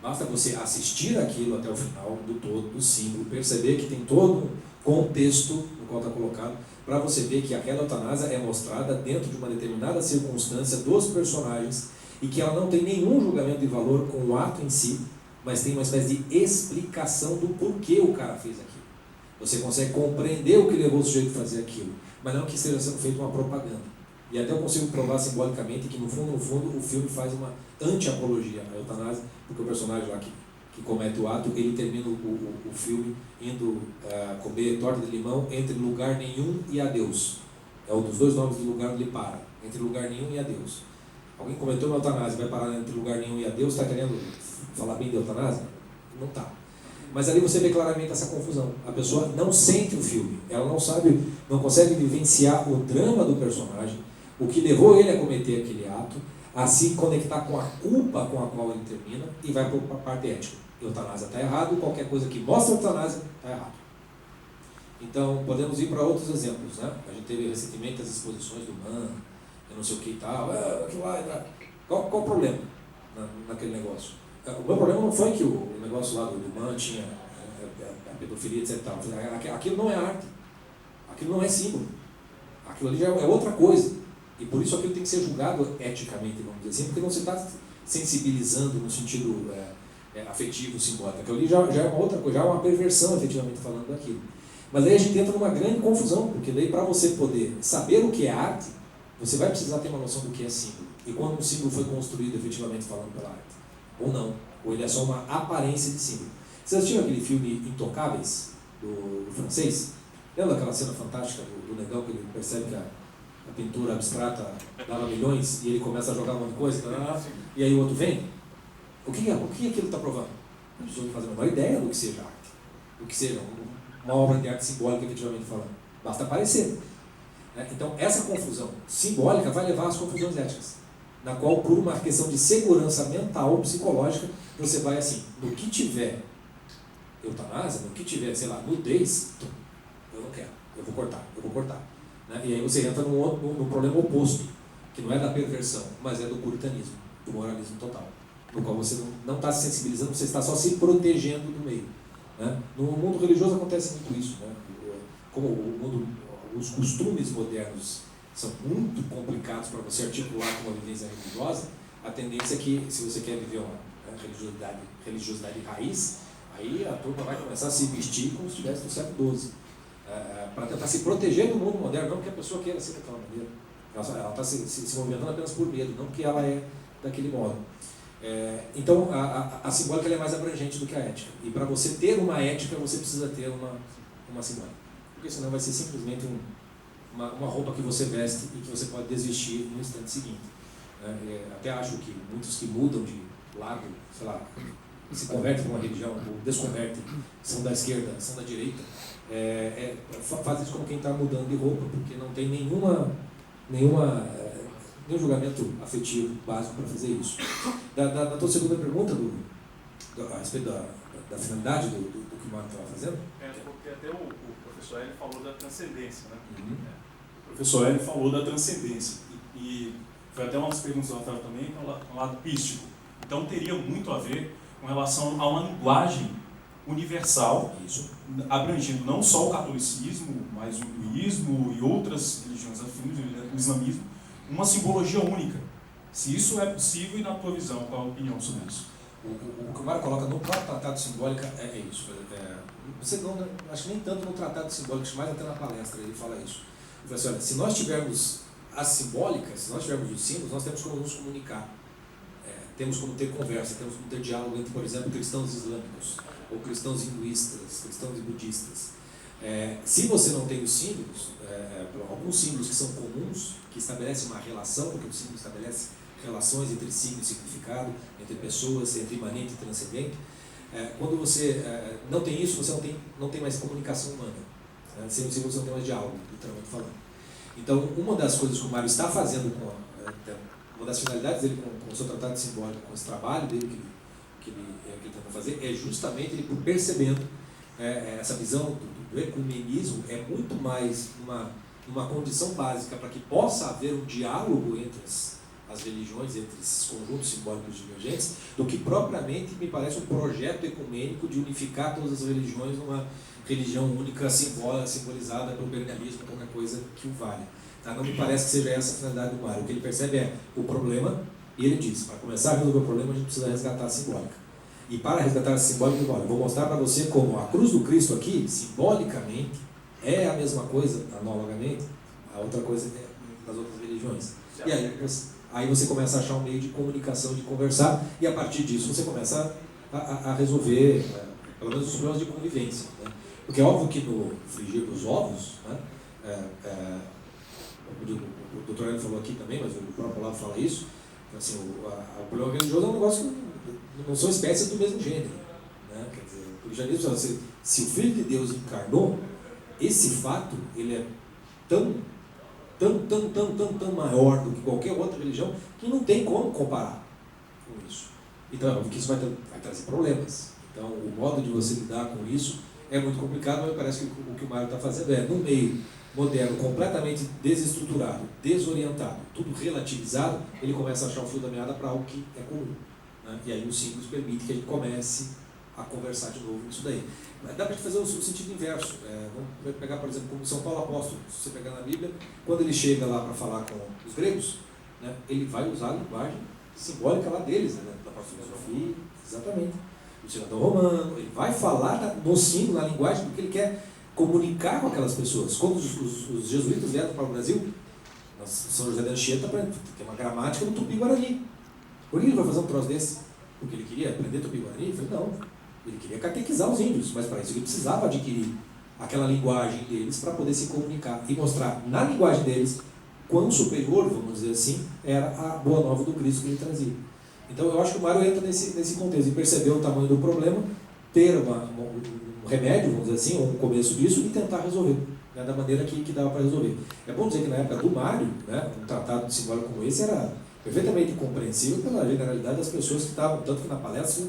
Basta você assistir aquilo até o final do todo, do símbolo, perceber que tem todo um contexto no qual está colocado, para você ver que aquela eutanásia é mostrada dentro de uma determinada circunstância dos personagens e que ela não tem nenhum julgamento de valor com o ato em si, mas tem uma espécie de explicação do porquê o cara fez aquilo. Você consegue compreender o que levou o sujeito a fazer aquilo, mas não que esteja sendo feita uma propaganda. E até eu consigo provar simbolicamente que, no fundo, o filme faz uma anti-apologia à eutanásia, porque o personagem lá que comete o ato, ele termina o filme indo comer torta de limão entre lugar nenhum e adeus. É um dos dois nomes do lugar onde ele para, entre lugar nenhum e adeus. Alguém cometeu uma eutanásia e vai parar entre lugar nenhum e adeus, está querendo falar bem de eutanásia? Não está. Mas ali você vê claramente essa confusão. A pessoa não sente o filme, ela não sabe, não consegue vivenciar o drama do personagem, o que levou ele a cometer aquele ato, a se conectar com a culpa com a qual ele termina e vai para a parte ética. Eutanásia está errado, qualquer coisa que mostra eutanásia está errado. Então, podemos ir para outros exemplos, né? A gente teve recentemente as exposições do MAN, eu não sei o que e tal, qual o problema naquele negócio? O meu problema não foi que o negócio lá do MAN tinha a pedofilia, etc. Aquilo não é arte, aquilo não é símbolo, aquilo ali já é outra coisa. E por isso aquilo tem que ser julgado eticamente, vamos dizer assim, porque não se está sensibilizando no sentido afetivo, simbólico. Aquilo ali já é uma outra coisa, já é uma perversão, efetivamente falando, daquilo. Mas aí a gente entra numa grande confusão, porque daí para você poder saber o que é arte, você vai precisar ter uma noção do que é símbolo. E quando um símbolo foi construído, efetivamente falando, pela arte. Ou não, ou ele é só uma aparência de símbolo. Vocês assistiram aquele filme Intocáveis, do francês? Lembra aquela cena fantástica do negão que ele percebe que a pintura abstrata dava milhões e ele começa a jogar um monte de coisa, e aí o outro vem? O que aquilo está provando? A pessoa não faz a menor ideia do que seja arte, do que seja uma obra de arte simbólica, efetivamente falando. Basta aparecer. Então, essa confusão simbólica vai levar às confusões éticas. na qual, por uma questão de segurança mental, psicológica, você vai assim, no que tiver eutanásia, no que tiver, sei lá, nudez, eu não quero, eu vou cortar. Né? E aí você entra no problema oposto, que não é da perversão, mas é do puritanismo, do moralismo total, no qual você não está se sensibilizando, você está só se protegendo do meio. Né? No mundo religioso acontece muito isso, né? Como os costumes modernos são muito complicados para você articular com uma vivência religiosa, a tendência é que, se você quer viver uma religiosidade raiz, aí a turma vai começar a se vestir como se estivesse no século XII, para tentar se proteger do mundo moderno, não que a pessoa queira ser daquela maneira. Ela está se movimentando apenas por medo, não que ela é daquele modo. Então, a simbólica ela é mais abrangente do que a ética. E para você ter uma ética, você precisa ter uma simbólica. Porque senão vai ser simplesmente uma roupa que você veste e que você pode desvestir no instante seguinte. Até acho que muitos que mudam de lado, sei lá, se convertem para uma religião ou desconvertem, são da esquerda, são da direita, faz isso como quem está mudando de roupa, porque não tem nenhum julgamento afetivo básico para fazer isso. Da tua segunda pergunta, a respeito da finalidade do que o Mário estava fazendo? Porque até o professor Hélio falou da transcendência, né? Uhum. O professor Hélio falou da transcendência, e foi até uma das perguntas do Rafael também, que é o lado pístico. Então teria muito a ver com relação a uma linguagem universal, isso, abrangindo não só o catolicismo, mas o hinduísmo e outras religiões afins, o islamismo, uma simbologia única. Se isso é possível, e na tua visão, qual a opinião sobre isso? O que o Mário coloca no próprio Tratado de Simbólica é isso. Você não, acho que nem tanto no Tratado de Simbólica, mas até na palestra ele fala isso. Ele fala assim, olha, se nós tivermos as simbólicas, se nós tivermos os símbolos, nós temos como nos comunicar. Temos como ter conversa, temos como ter diálogo entre, por exemplo, cristãos islâmicos, ou cristãos hinduístas, cristãos e budistas. Se você não tem os símbolos, alguns símbolos que são comuns, que estabelecem uma relação, porque o símbolo estabelece relações entre signo e significado, entre pessoas, entre imanente e transcendente. Quando você não tem isso, você não tem mais comunicação humana. Sem o símbolo você não tem mais diálogo, literalmente falando. Então, uma das coisas que o Mário está fazendo, uma das finalidades dele com o seu tratado de simbólica, com esse trabalho dele que ele tenta fazer, é justamente ele percebendo essa visão do ecumenismo é muito mais uma condição básica para que possa haver um diálogo entre as religiões, entre esses conjuntos simbólicos divergentes, do que propriamente me parece um projeto ecumênico de unificar todas as religiões numa religião única, simbolizada pelo perennialismo, qualquer coisa que o valha. Não me parece que seja essa a finalidade do Mário. O que ele percebe é o problema, e ele diz, para começar a resolver o problema, a gente precisa resgatar a simbólica. E para resgatar a simbólica, eu vou mostrar para você como a cruz do Cristo aqui, simbolicamente, é a mesma coisa, analogamente, a outra coisa das outras religiões. E aí você começa a achar um meio de comunicação, de conversar, e a partir disso você começa a resolver, pelo menos, os problemas de convivência. Né? Porque é óbvio que no frigir dos ovos, né, o Dr. Hélio falou aqui também, mas o próprio Olavo fala isso, assim, o problema religioso é um negócio que não são espécies do mesmo gênero. Né? Quer dizer, o cristianismo, se o Filho de Deus encarnou, esse fato ele é tão maior do que qualquer outra religião que não tem como comparar com isso. Então, é óbvio que isso vai trazer problemas. Então, o modo de você lidar com isso é muito complicado, mas parece que o que o Mário está fazendo é, no meio moderno, completamente desestruturado, desorientado, tudo relativizado, ele começa a achar o fio da meada para algo que é comum. Né? E aí os símbolos permitem que a gente comece a conversar de novo nisso daí. Mas dá para fazer o sentido inverso. Vamos pegar, por exemplo, como São Paulo Apóstolo, se você pegar na Bíblia, quando ele chega lá para falar com os gregos, né, ele vai usar a linguagem simbólica lá deles, né, da filosofia, exatamente, do cidadão romano, ele vai falar no símbolo, na linguagem, do que ele quer comunicar com aquelas pessoas. Quando os jesuítas vieram para o Brasil, São José da Anchieta tem uma gramática do Tupi-Guarani. Por que ele vai fazer um troço desse? Porque ele queria aprender Tupi-Guarani? Ele falou, não. Ele queria catequizar os índios, mas para isso ele precisava adquirir aquela linguagem deles para poder se comunicar e mostrar na linguagem deles quão superior, vamos dizer assim, era a boa nova do Cristo que ele trazia. Então eu acho que o Mário entra nesse contexto e percebeu o tamanho do problema, ter um remédio, vamos dizer assim, ou um começo disso e tentar resolver. né, da maneira que dava para resolver. É bom dizer que na época do Mário, né, um tratado simbólico como esse era perfeitamente compreensível pela generalidade das pessoas que estavam, tanto que na palestra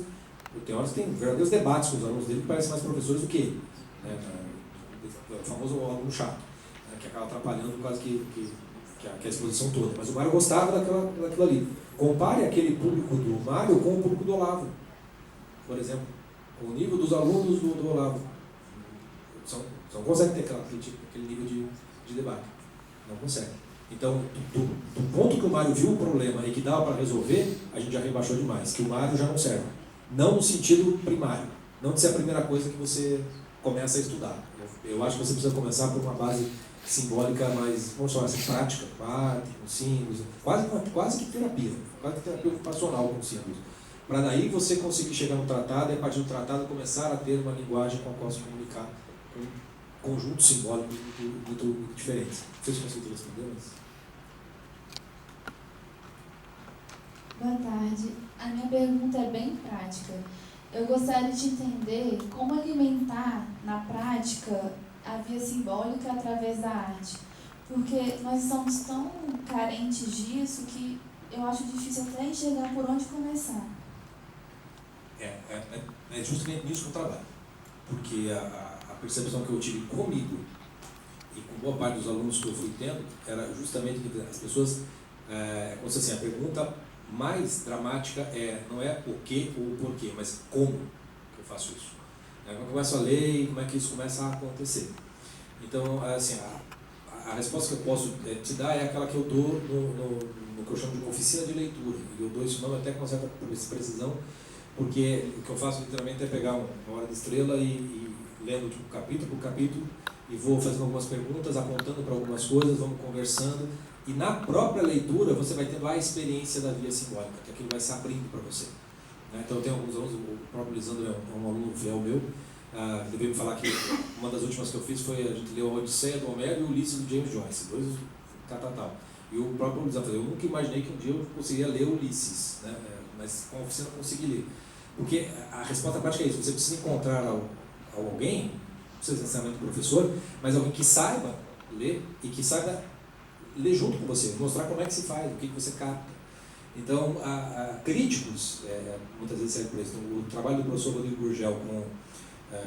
o Theónis tem verdadeiros debates com os alunos dele que parecem mais professores do que ele, né, o famoso aluno chato, né, que acaba atrapalhando quase que a exposição toda. Mas o Mário gostava daquilo ali. Compare aquele público do Mário com o público do Olavo, por exemplo, com o nível dos alunos do Olavo. Não consegue ter aquele nível de debate. Não consegue. Então, do ponto que o Mário viu o problema e que dava para resolver, a gente já rebaixou demais, que o Mário já não serve. Não no sentido primário. Não de ser a primeira coisa que você começa a estudar. Eu acho que você precisa começar por uma base simbólica mais, vamos chamar assim, prática, com símbolos, quase que terapia ocupacional com símbolos. Para daí você conseguir chegar no tratado e a partir do tratado começar a ter uma linguagem com a qual se comunicar com conjuntos simbólicos muito diferentes. Não sei se consigo responder, mas... Boa tarde. A minha pergunta é bem prática. Eu gostaria de entender como alimentar na prática a via simbólica através da arte. Porque nós estamos tão carentes disso que eu acho difícil até enxergar por onde começar. É justamente nisso que eu trabalho. Porque a percepção que eu tive comigo e com boa parte dos alunos que eu fui tendo era justamente que as pessoas, como se assim, a pergunta mais dramática não é o que ou o porquê, mas como que eu faço isso. Quando eu começo a ler, como é que isso começa a acontecer. Então, assim, a resposta que eu posso te dar é aquela que eu dou no que eu chamo de uma oficina de leitura. E eu dou esse nome até com uma certa precisão, porque o que eu faço literalmente é pegar uma hora de estrela e lendo tipo, capítulo por capítulo, e vou fazendo algumas perguntas, apontando para algumas coisas, vamos conversando, e na própria leitura você vai tendo a experiência da via simbólica, que aquilo vai se abrindo para você. Então eu tenho alguns alunos, o próprio Lisandro é um aluno fiel meu, devia me falar que uma das últimas que eu fiz foi a gente leu a Odisseia do Homero e o Ulisses do James Joyce, dois tal. E o próprio Lisandro falou, eu nunca imaginei que um dia eu conseguiria ler Ulisses, né? Mas com a oficina eu consegui ler. Porque a resposta prática é isso, você precisa encontrar alguém, não precisa necessariamente um professor, mas alguém que saiba ler e que saiba ler junto com você, mostrar como é que se faz, o que você capta. Então, críticos, muitas vezes serve por isso. Então, o trabalho do professor Rodrigo Gurgel,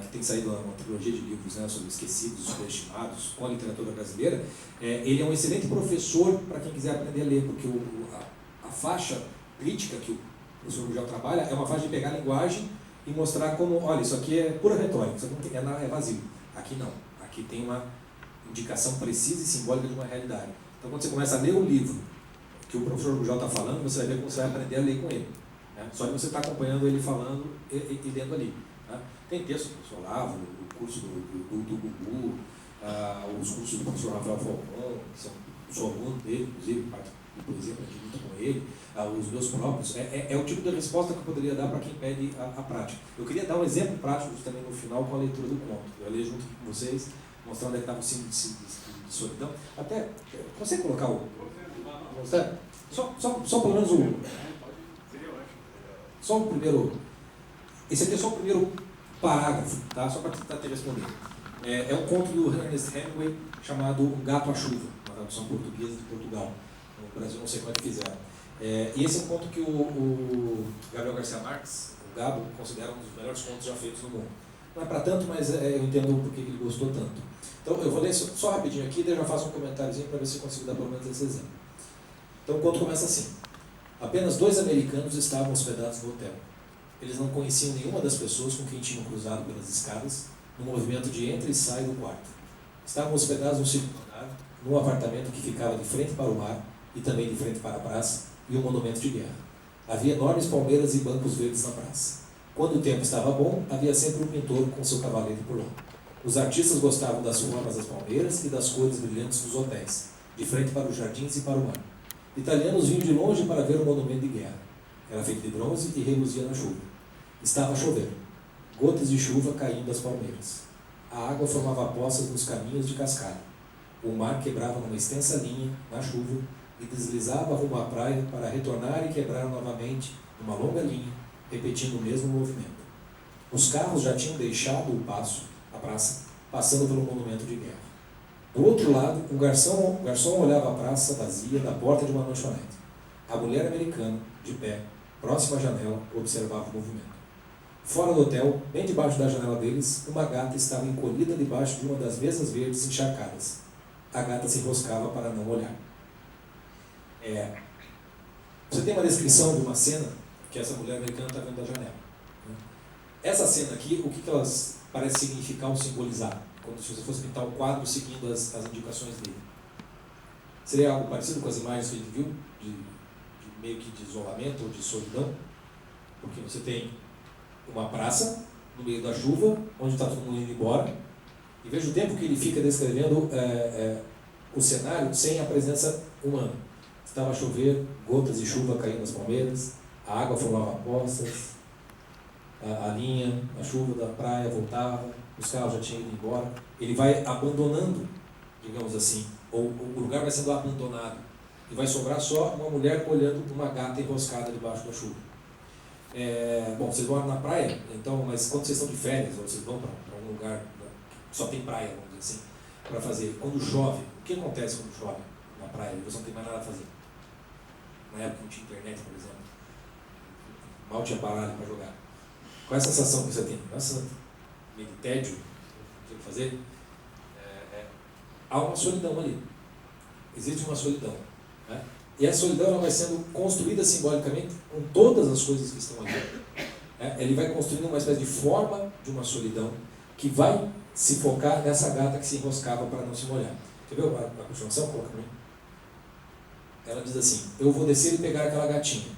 que tem saído uma trilogia de livros, né, sobre esquecidos, subestimados, com a literatura brasileira, ele é um excelente professor para quem quiser aprender a ler, porque a faixa crítica que o professor Gurgel trabalha é uma faixa de pegar a linguagem e mostrar como, olha, isso aqui é pura retórica, isso aqui é vazio. Aqui não, aqui tem uma indicação precisa e simbólica de uma realidade. Então, quando você começa a ler o livro que o professor Gurgel está falando, você vai ver como você vai aprender a ler com ele. Né? Só que você está acompanhando ele falando e lendo ali. Né? Tem texto do professor Olavo, o curso do Gugu, os cursos do professor Rafael Falcon, que sou aluno dele, inclusive, parte de poesia, aprendi muito com ele, os meus próprios. É o tipo de resposta que eu poderia dar para quem pede a prática. Eu queria dar um exemplo prático também no final com a leitura do conto. Eu li junto com vocês, mostrando onde estava o símbolo de solidão. Até, consegue colocar o... Só pelo menos o... Só o primeiro... Esse aqui é só o primeiro parágrafo, tá? Só para tentar te responder. É um conto do Ernest Hemingway chamado Um Gato à Chuva, uma tradução portuguesa de Portugal. No Brasil não sei como é que fizeram. E esse é um conto que o Gabriel Garcia Marques, o Gabo, considera um dos melhores contos já feitos no mundo. Não é para tanto, mas eu entendo porque ele gostou tanto. Então eu vou ler só rapidinho aqui, daí eu já faço um comentáriozinho para ver se eu consigo dar pelo menos esse exemplo. Então o conto começa assim. Apenas 2 americanos estavam hospedados no hotel. Eles não conheciam nenhuma das pessoas com quem tinham cruzado pelas escadas, no movimento de entra e sai do quarto. Estavam hospedados no 2º andar, num apartamento que ficava de frente para o mar e também de frente para a praça e um monumento de guerra. Havia enormes palmeiras e bancos verdes na praça. Quando o tempo estava bom, havia sempre um pintor com seu cavalete por lá. Os artistas gostavam das formas das palmeiras e das cores brilhantes dos hotéis, de frente para os jardins e para o mar. Italianos vinham de longe para ver o monumento de guerra. Era feito de bronze e reluzia na chuva. Estava a chover. Gotas de chuva caíam das palmeiras. A água formava poças nos caminhos de cascalho. O mar quebrava numa extensa linha, na chuva, e deslizava rumo à praia para retornar e quebrar novamente numa longa linha, repetindo o mesmo movimento. Os carros já tinham deixado a praça, passando pelo monumento de guerra. Do outro lado, o garçom olhava a praça vazia da porta de uma lanchonete. A mulher americana, de pé, próxima à janela, observava o movimento. Fora do hotel, bem debaixo da janela deles, uma gata estava encolhida debaixo de uma das mesas verdes encharcadas. A gata se enroscava para não olhar. Você tem uma descrição de uma cena que essa mulher americana está vendo da janela. Essa cena aqui, o que elas parecem significar ou simbolizar? Como se você fosse pintar o quadro seguindo as indicações dele. Seria algo parecido com as imagens que a gente viu, de meio que de isolamento ou de solidão? Porque você tem uma praça no meio da chuva, onde está todo mundo indo embora, e veja o tempo que ele fica descrevendo o cenário sem a presença humana. Estava a chover, gotas de chuva caindo nas palmeiras, a água formava poças, a linha, a chuva da praia voltava, os carros já tinham ido embora. Ele vai abandonando, digamos assim, ou o lugar vai sendo abandonado, e vai sobrar só uma mulher olhando uma gata enroscada debaixo da chuva. Bom, vocês moram na praia, então, mas quando vocês estão de férias, ou vocês vão para um lugar que só tem praia, vamos dizer assim, para fazer, quando chove, o que acontece quando chove na praia? Você não tem mais nada a fazer. Na época não tinha internet, por exemplo, mal tinha baralho para jogar. Qual é a sensação que você tem? Nossa, meio de tédio, não tem o que fazer? Há uma solidão ali. Existe uma solidão. Né? E essa solidão ela vai sendo construída simbolicamente com todas as coisas que estão ali. Ele vai construindo uma espécie de forma de uma solidão que vai se focar nessa gata que se enroscava para não se molhar. Quer ver a continuação? Coloca para mim. Ela diz assim: eu vou descer e pegar aquela gatinha.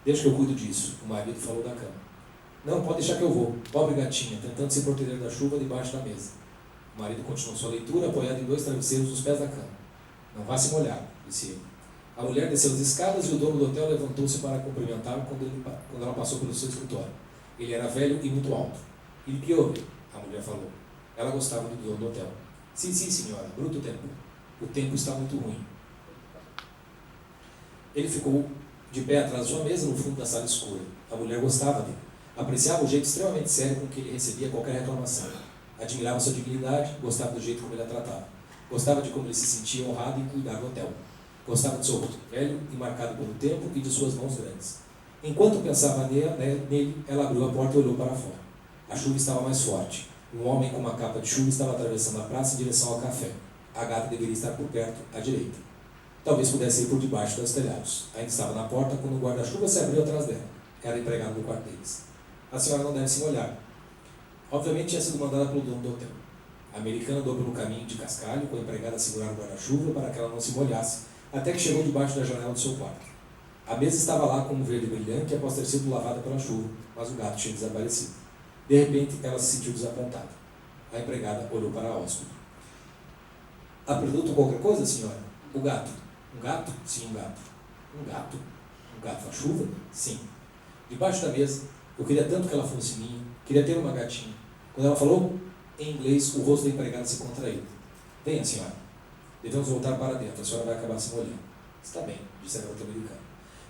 Deixa que eu cuido disso. O marido falou da cama. Não, pode deixar que eu vou. Pobre gatinha, tentando se proteger da chuva debaixo da mesa. O marido continuou sua leitura, apoiado em 2 travesseiros nos pés da cama. Não vá se molhar, disse ele. A mulher desceu as escadas e o dono do hotel levantou-se para cumprimentá-lo quando ela passou pelo seu escritório. Ele era velho e muito alto. Il piove, a mulher falou. Ela gostava do dono do hotel. Sim, senhora, bruto tempo. O tempo está muito ruim. Ele ficou de pé atrás de uma mesa no fundo da sala escura. A mulher gostava dele. Apreciava o jeito extremamente sério com que ele recebia qualquer reclamação. Admirava sua dignidade, gostava do jeito como ele a tratava. Gostava de como ele se sentia honrado em cuidar do hotel. Gostava de seu rosto velho e marcado pelo tempo e de suas mãos grandes. Enquanto pensava nele, ela abriu a porta e olhou para fora. A chuva estava mais forte. Um homem com uma capa de chuva estava atravessando a praça em direção ao café. A gata deveria estar por perto, à direita. Talvez pudesse ir por debaixo dos telhados. Ainda estava na porta quando o guarda-chuva se abriu atrás dela. Era empregado do quarto deles. A senhora não deve se molhar. Obviamente tinha sido mandada pelo dono do hotel. A americana andou pelo caminho de cascalho, com a empregada a segurar o guarda-chuva para que ela não se molhasse, até que chegou debaixo da janela do seu quarto. A mesa estava lá com um verde brilhante após ter sido lavada pela chuva, mas o gato tinha desaparecido. De repente, ela se sentiu desapontada. A empregada olhou para a hóspede. "Há produto qualquer coisa, senhora?" "O gato." "Um gato?" "Sim, um gato." "Um gato? Um gato na chuva?" "Sim." Debaixo da mesa, eu queria tanto que ela fosse minha, queria ter uma gatinha. Quando ela falou em inglês, o rosto da empregada se contraiu. "Venha, senhora. Devemos voltar para dentro, a senhora vai acabar se molhando." "Está bem", disse a garota americana.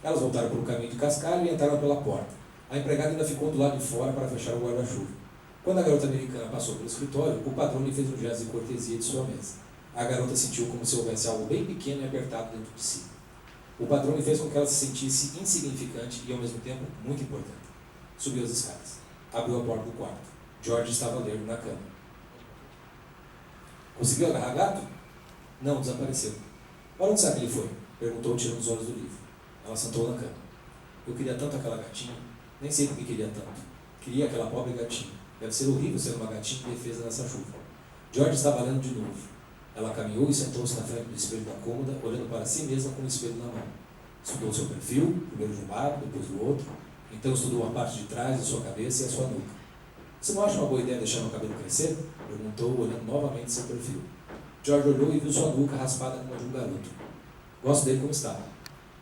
Elas voltaram pelo caminho de cascalho e entraram pela porta. A empregada ainda ficou do lado de fora para fechar o guarda-chuva. Quando a garota americana passou pelo escritório, o patrão lhe fez um gesto de cortesia de sua mesa. A garota sentiu como se houvesse algo bem pequeno e apertado dentro de si. O patrão lhe fez com que ela se sentisse insignificante e, ao mesmo tempo, muito importante. Subiu as escadas. Abriu a porta do quarto. George estava lerdo na cama. "Conseguiu agarrar gato?" "Não, desapareceu." "Para onde sabe que ele foi?" perguntou, tirando os olhos do livro. Ela sentou na cama. "Eu queria tanto aquela gatinha. Nem sei por que queria tanto. Queria aquela pobre gatinha. Deve ser horrível ser uma gatinha indefesa nessa chuva." George estava lendo de novo. Ela caminhou e sentou-se na frente do espelho da cômoda, olhando para si mesma com o espelho na mão. Estudou seu perfil, primeiro de um lado, depois do outro. Então estudou a parte de trás de sua cabeça e a sua nuca. "Você não acha uma boa ideia deixar meu cabelo crescer?" perguntou, olhando novamente seu perfil. George olhou e viu sua nuca raspada como a de um garoto. "Gosto dele como está.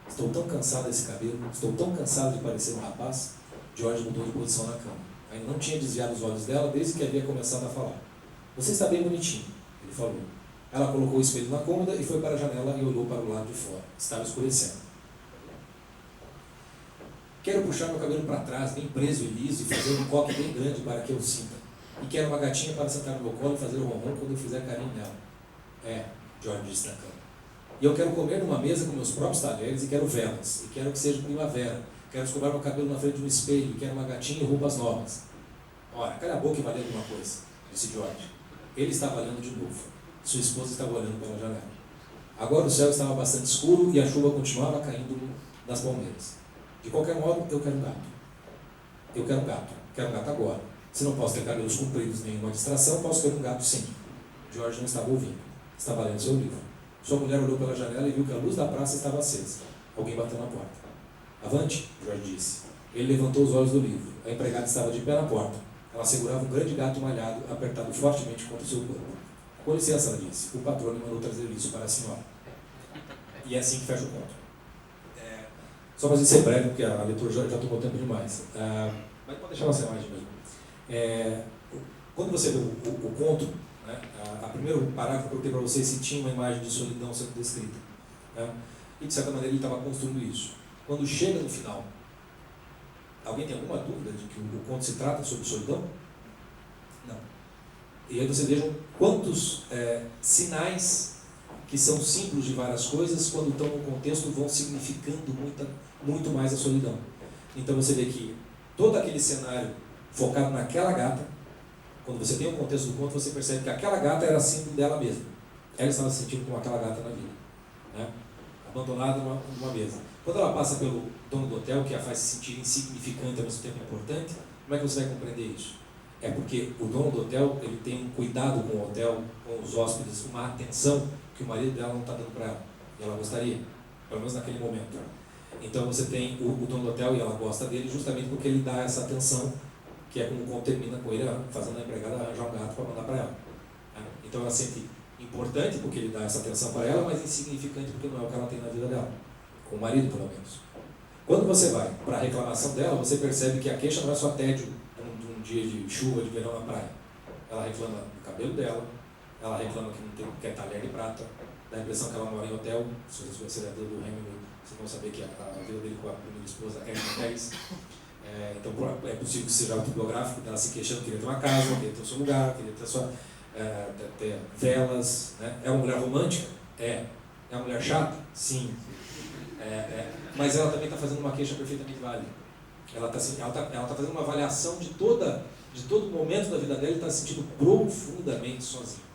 Estou tão cansado desse cabelo, estou tão cansado de parecer um rapaz." George mudou de posição na cama. Ainda não tinha desviado os olhos dela desde que havia começado a falar. "Você está bem bonitinho", ele falou. Ela colocou o espelho na cômoda e foi para a janela e olhou para o lado de fora. Estava escurecendo. "Quero puxar meu cabelo para trás, bem preso e liso, e fazer um coque bem grande para que eu sinta. E quero uma gatinha para sentar no meu colo e fazer o ronron quando eu fizer carinho nela." George disse na cama. E eu quero comer numa mesa com meus próprios talheres e quero velas. E quero que seja primavera. Quero escovar meu cabelo na frente de um espelho. E quero uma gatinha e roupas novas. Ora, cala a boca e valendo alguma coisa, disse George. Ele estava olhando de novo. Sua esposa estava olhando pela janela. Agora o céu estava bastante escuro e a chuva continuava caindo das palmeiras. De qualquer modo, eu quero um gato. Eu quero um gato. Quero um gato agora. Se não posso ter cabelos compridos nem uma distração, posso ter um gato sim. George não estava ouvindo. Estava lendo seu livro. Sua mulher olhou pela janela e viu que a luz da praça estava acesa. Alguém bateu na porta. Avante, George disse. Ele levantou os olhos do livro. A empregada estava de pé na porta. Ela segurava um grande gato malhado, apertado fortemente contra o seu corpo. Com licença, ela disse. O patrão lhe mandou trazer isso para a senhora. E é assim que fecha o conto. Só para ser breve, porque a leitura já tomou tempo demais. Mas pode deixar essa imagem mesmo. Quando você vê o conto, né, a primeiro parágrafo que eu coloquei para vocês se tinha uma imagem de solidão sendo descrita. Né? E de certa maneira ele estava construindo isso. Quando chega no final, alguém tem alguma dúvida de que o conto se trata sobre solidão? Não. E aí você vejam quantos sinais que são símbolos de várias coisas, quando estão no contexto, vão significando muito mais a solidão. Então você vê que todo aquele cenário focado naquela gata, quando você tem o contexto do conto, você percebe que aquela gata era símbolo dela mesma. Ela estava se sentindo como aquela gata na vida, né? Abandonada numa mesa. Quando ela passa pelo dono do hotel, que a faz se sentir insignificante ao mesmo tempo importante, como é que você vai compreender isso? É porque o dono do hotel, ele tem um cuidado com o hotel, com os hóspedes, uma atenção que o marido dela não está dando para ela. E ela gostaria, pelo menos naquele momento. Então você tem o dono do hotel e ela gosta dele justamente porque ele dá essa atenção, que é como o conto termina com ele fazendo a empregada arranjar um gato para mandar para ela. Então ela sente importante porque ele dá essa atenção para ela, mas insignificante porque não é o que ela tem na vida dela. Com o marido, pelo menos. Quando você vai para a reclamação dela, você percebe que a queixa não é só tédio de um dia de chuva, de verão na praia. Ela reclama do cabelo dela, ela reclama que não quer talher de prata, dá a impressão que ela mora em hotel. Se vocês conhecerem a vida do Hemingway, vocês vão saber que a vida dele com a primeira esposa é em hotéis. Então é possível que seja autobiográfico, dela se queixando que queria ter uma casa, queria ter o seu lugar, queria ter ter velas. Né? É uma mulher romântica? É. É uma mulher chata? Sim. Mas ela também está fazendo uma queixa perfeitamente válida. Ela está fazendo uma avaliação de todo momento da vida dela e está se sentindo profundamente sozinha.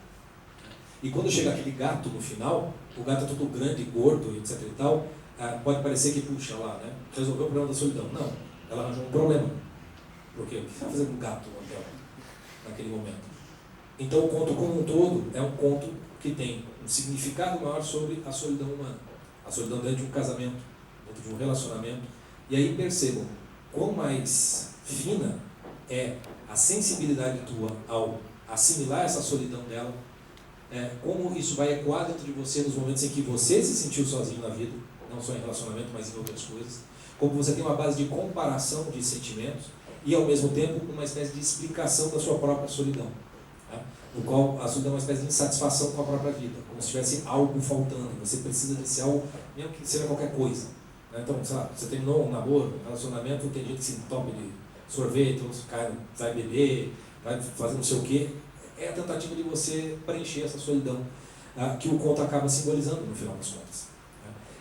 E quando chega aquele gato no final, o gato é todo grande, gordo, etc e tal, pode parecer que, puxa lá, né, resolveu o problema da solidão. Não, ela arranjou um problema. Porque o que está fazendo um gato no hotel naquele momento? Então o conto como um todo é um conto que tem um significado maior sobre a solidão humana. A solidão dentro de um casamento, dentro de um relacionamento. E aí percebam quão mais fina é a sensibilidade tua ao assimilar essa solidão dela, como isso vai ecoar dentro de você nos momentos em que você se sentiu sozinho na vida, não só em relacionamento, mas em outras coisas. Como você tem uma base de comparação de sentimentos e, ao mesmo tempo, uma espécie de explicação da sua própria solidão. No qual a solidão é uma espécie de insatisfação com a própria vida, como se tivesse algo faltando, você precisa desse algo, mesmo que seja qualquer coisa. Então, sabe, você terminou um namoro, um relacionamento, tem gente que se entope de sorvete, outros vai beber, vai fazer não sei o quê. É a tentativa de você preencher essa solidão, que o conto acaba simbolizando no final das contas.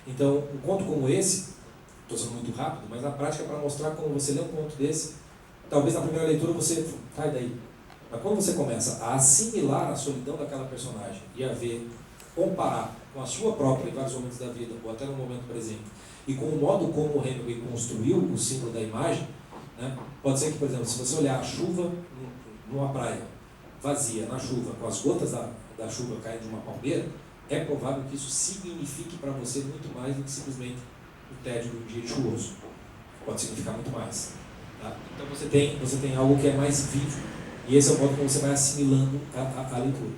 Então, um conto como esse, estou sendo muito rápido, mas na prática é para mostrar como você lê um conto desse, talvez na primeira leitura você sai daí. Mas quando você começa a assimilar a solidão daquela personagem e a ver, comparar com a sua própria em vários momentos da vida, ou até no momento presente, e com o modo como o Hemingway construiu o símbolo da imagem, né, pode ser que, por exemplo, se você olhar a chuva numa praia vazia, na chuva, com as gotas da chuva caindo de uma palmeira, é provável que isso signifique para você muito mais do que simplesmente o tédio do dia chuvoso. Pode significar muito mais. Tá? Então você tem algo que é mais vivo. E esse é o modo como você vai assimilando a leitura.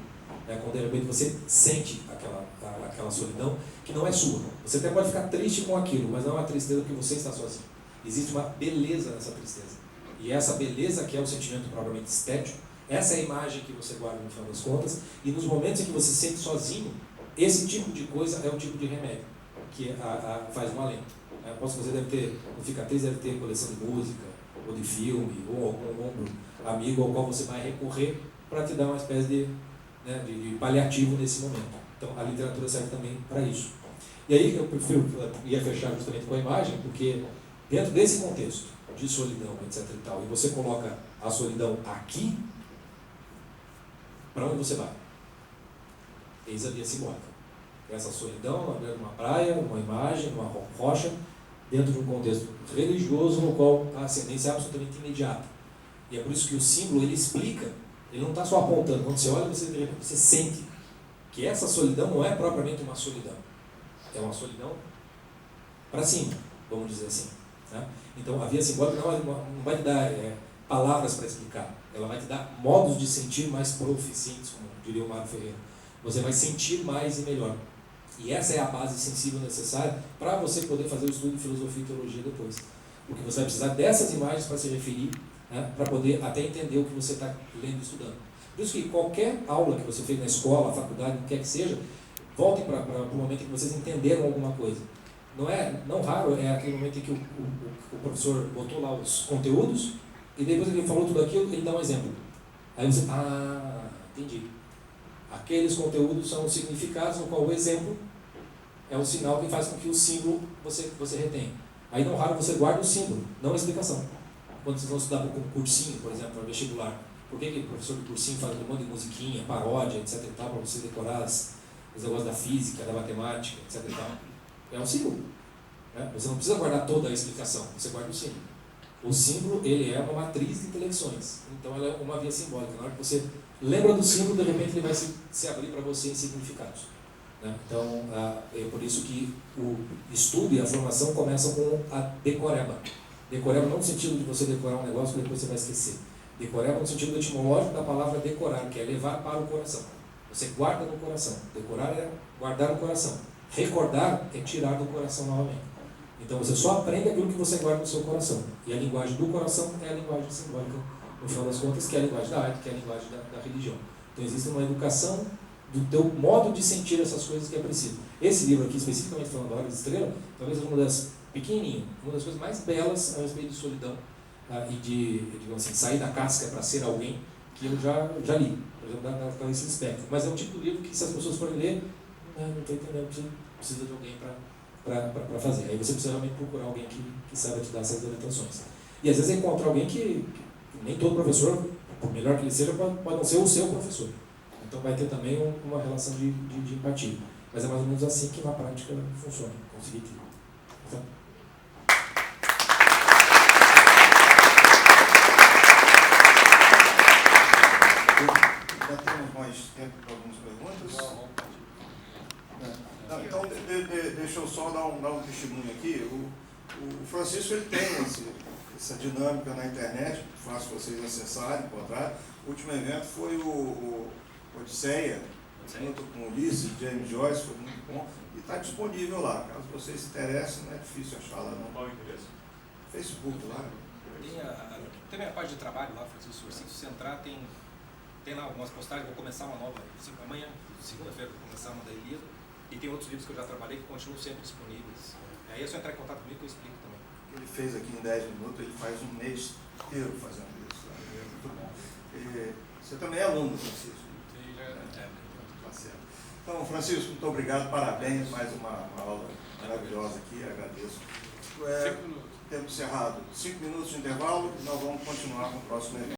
Quando de repente você sente aquela solidão que não é sua. Você até pode ficar triste com aquilo, mas não é uma tristeza porque você está sozinho. Existe uma beleza nessa tristeza. E essa beleza, que é o sentimento propriamente estético, essa é a imagem que você guarda no final das contas. E nos momentos em que você se sente sozinho, esse tipo de coisa é um tipo de remédio que faz um alento. Aposto que você deve ter, no Ficatriz deve ter coleção de música, ou de filme, ou algum ombro amigo ao qual você vai recorrer para te dar uma espécie de paliativo nesse momento. Então, a literatura serve também para isso. E aí, eu ia fechar justamente com a imagem, porque dentro desse contexto de solidão, etc. e tal, e você coloca a solidão aqui, para onde você vai? Eis a via simbólica. Essa solidão, numa praia, numa imagem, numa rocha, dentro de um contexto religioso no qual a ascendência é absolutamente imediata. E é por isso que o símbolo, ele explica, ele não está só apontando. Quando você olha, você sente que essa solidão não é propriamente uma solidão. É uma solidão para cima, vamos dizer assim. Né? Então, a via simbólica não vai te dar palavras para explicar. Ela vai te dar modos de sentir mais proficientes, como diria o Mário Ferreira. Você vai sentir mais e melhor. E essa é a base sensível necessária para você poder fazer o estudo de filosofia e teologia depois. Porque você vai precisar dessas imagens para se referir, né, para poder até entender o que você está lendo e estudando. Por isso que qualquer aula que você fez na escola, faculdade, o que quer que seja, volte para o momento em que vocês entenderam alguma coisa. Não raro é aquele momento em que o professor botou lá os conteúdos e depois que ele falou tudo aquilo, ele dá um exemplo. Aí você, entendi. Aqueles conteúdos são os significados no qual o exemplo é o sinal que faz com que o símbolo você retém. Aí não raro você guarda o símbolo, não a explicação. Quando vocês vão estudar para um cursinho, por exemplo, para vestibular, por que o professor do cursinho faz um monte de musiquinha, paródia, etc. e tal, para você decorar os negócios da física, da matemática, etc. e tal? É um símbolo. Né? Você não precisa guardar toda a explicação, você guarda o símbolo. O símbolo, ele é uma matriz de intelecções. Então, ela é uma via simbólica. Na hora que você lembra do símbolo, de repente ele vai se abrir para você em significados. Né? Então, é por isso que o estudo e a formação começam com a decoreba. Decoreba não no sentido de você decorar um negócio que depois você vai esquecer. Decoreba no sentido etimológico da palavra decorar, que é levar para o coração. Você guarda no coração. Decorar é guardar no coração. Recordar é tirar do coração novamente. Então você só aprende aquilo que você guarda no seu coração. E a linguagem do coração é a linguagem simbólica, no final das contas, que é a linguagem da arte, que é a linguagem da religião. Então existe uma educação do teu modo de sentir essas coisas que é preciso. Esse livro aqui, especificamente falando da Hora da Estrela, talvez seja uma das pequenininho, uma das coisas mais belas a respeito de solidão e de, digamos assim, sair da casca para ser alguém, que eu já li, por exemplo, da Clarice Lispector. Mas é um tipo de livro que, se as pessoas forem ler, não estou entendendo, precisa de alguém para fazer. Aí você precisa realmente procurar alguém que saiba te dar essas orientações. E às vezes encontrar alguém que nem todo professor, por melhor que ele seja, pode não ser o seu professor. Então vai ter também uma relação de empatia. Mas é mais ou menos assim que na prática funciona. Conseguir ter. Então, já temos mais tempo para algumas perguntas? Não, então, deixa eu só dar um testemunho aqui. O Francisco, ele tem essa dinâmica na internet, fácil vocês acessarem, encontrar. O último evento foi o Odisseia, junto com o Ulisses, James Joyce, foi muito bom. E está disponível lá, caso vocês se interessem, não é difícil achar lá não. Qual o endereço? Facebook lá. Tem a minha página de trabalho lá, Francisco. Se você entrar, tem lá algumas postagens. Vou começar uma nova amanhã, segunda-feira, vou começar uma da Elisa. E tem outros livros que eu já trabalhei que continuam sempre disponíveis. Aí é só entrar em contato comigo que eu explico também. Ele fez aqui em 10 minutos, ele faz um mês inteiro fazendo isso. É muito bom. E você também é aluno, Francisco. Sim, já é. Tá certo. Então, Francisco, muito obrigado, parabéns, mais uma aula maravilhosa aqui, agradeço. 5 minutos. Temos encerrado 5 minutos de intervalo e nós vamos continuar com o próximo evento.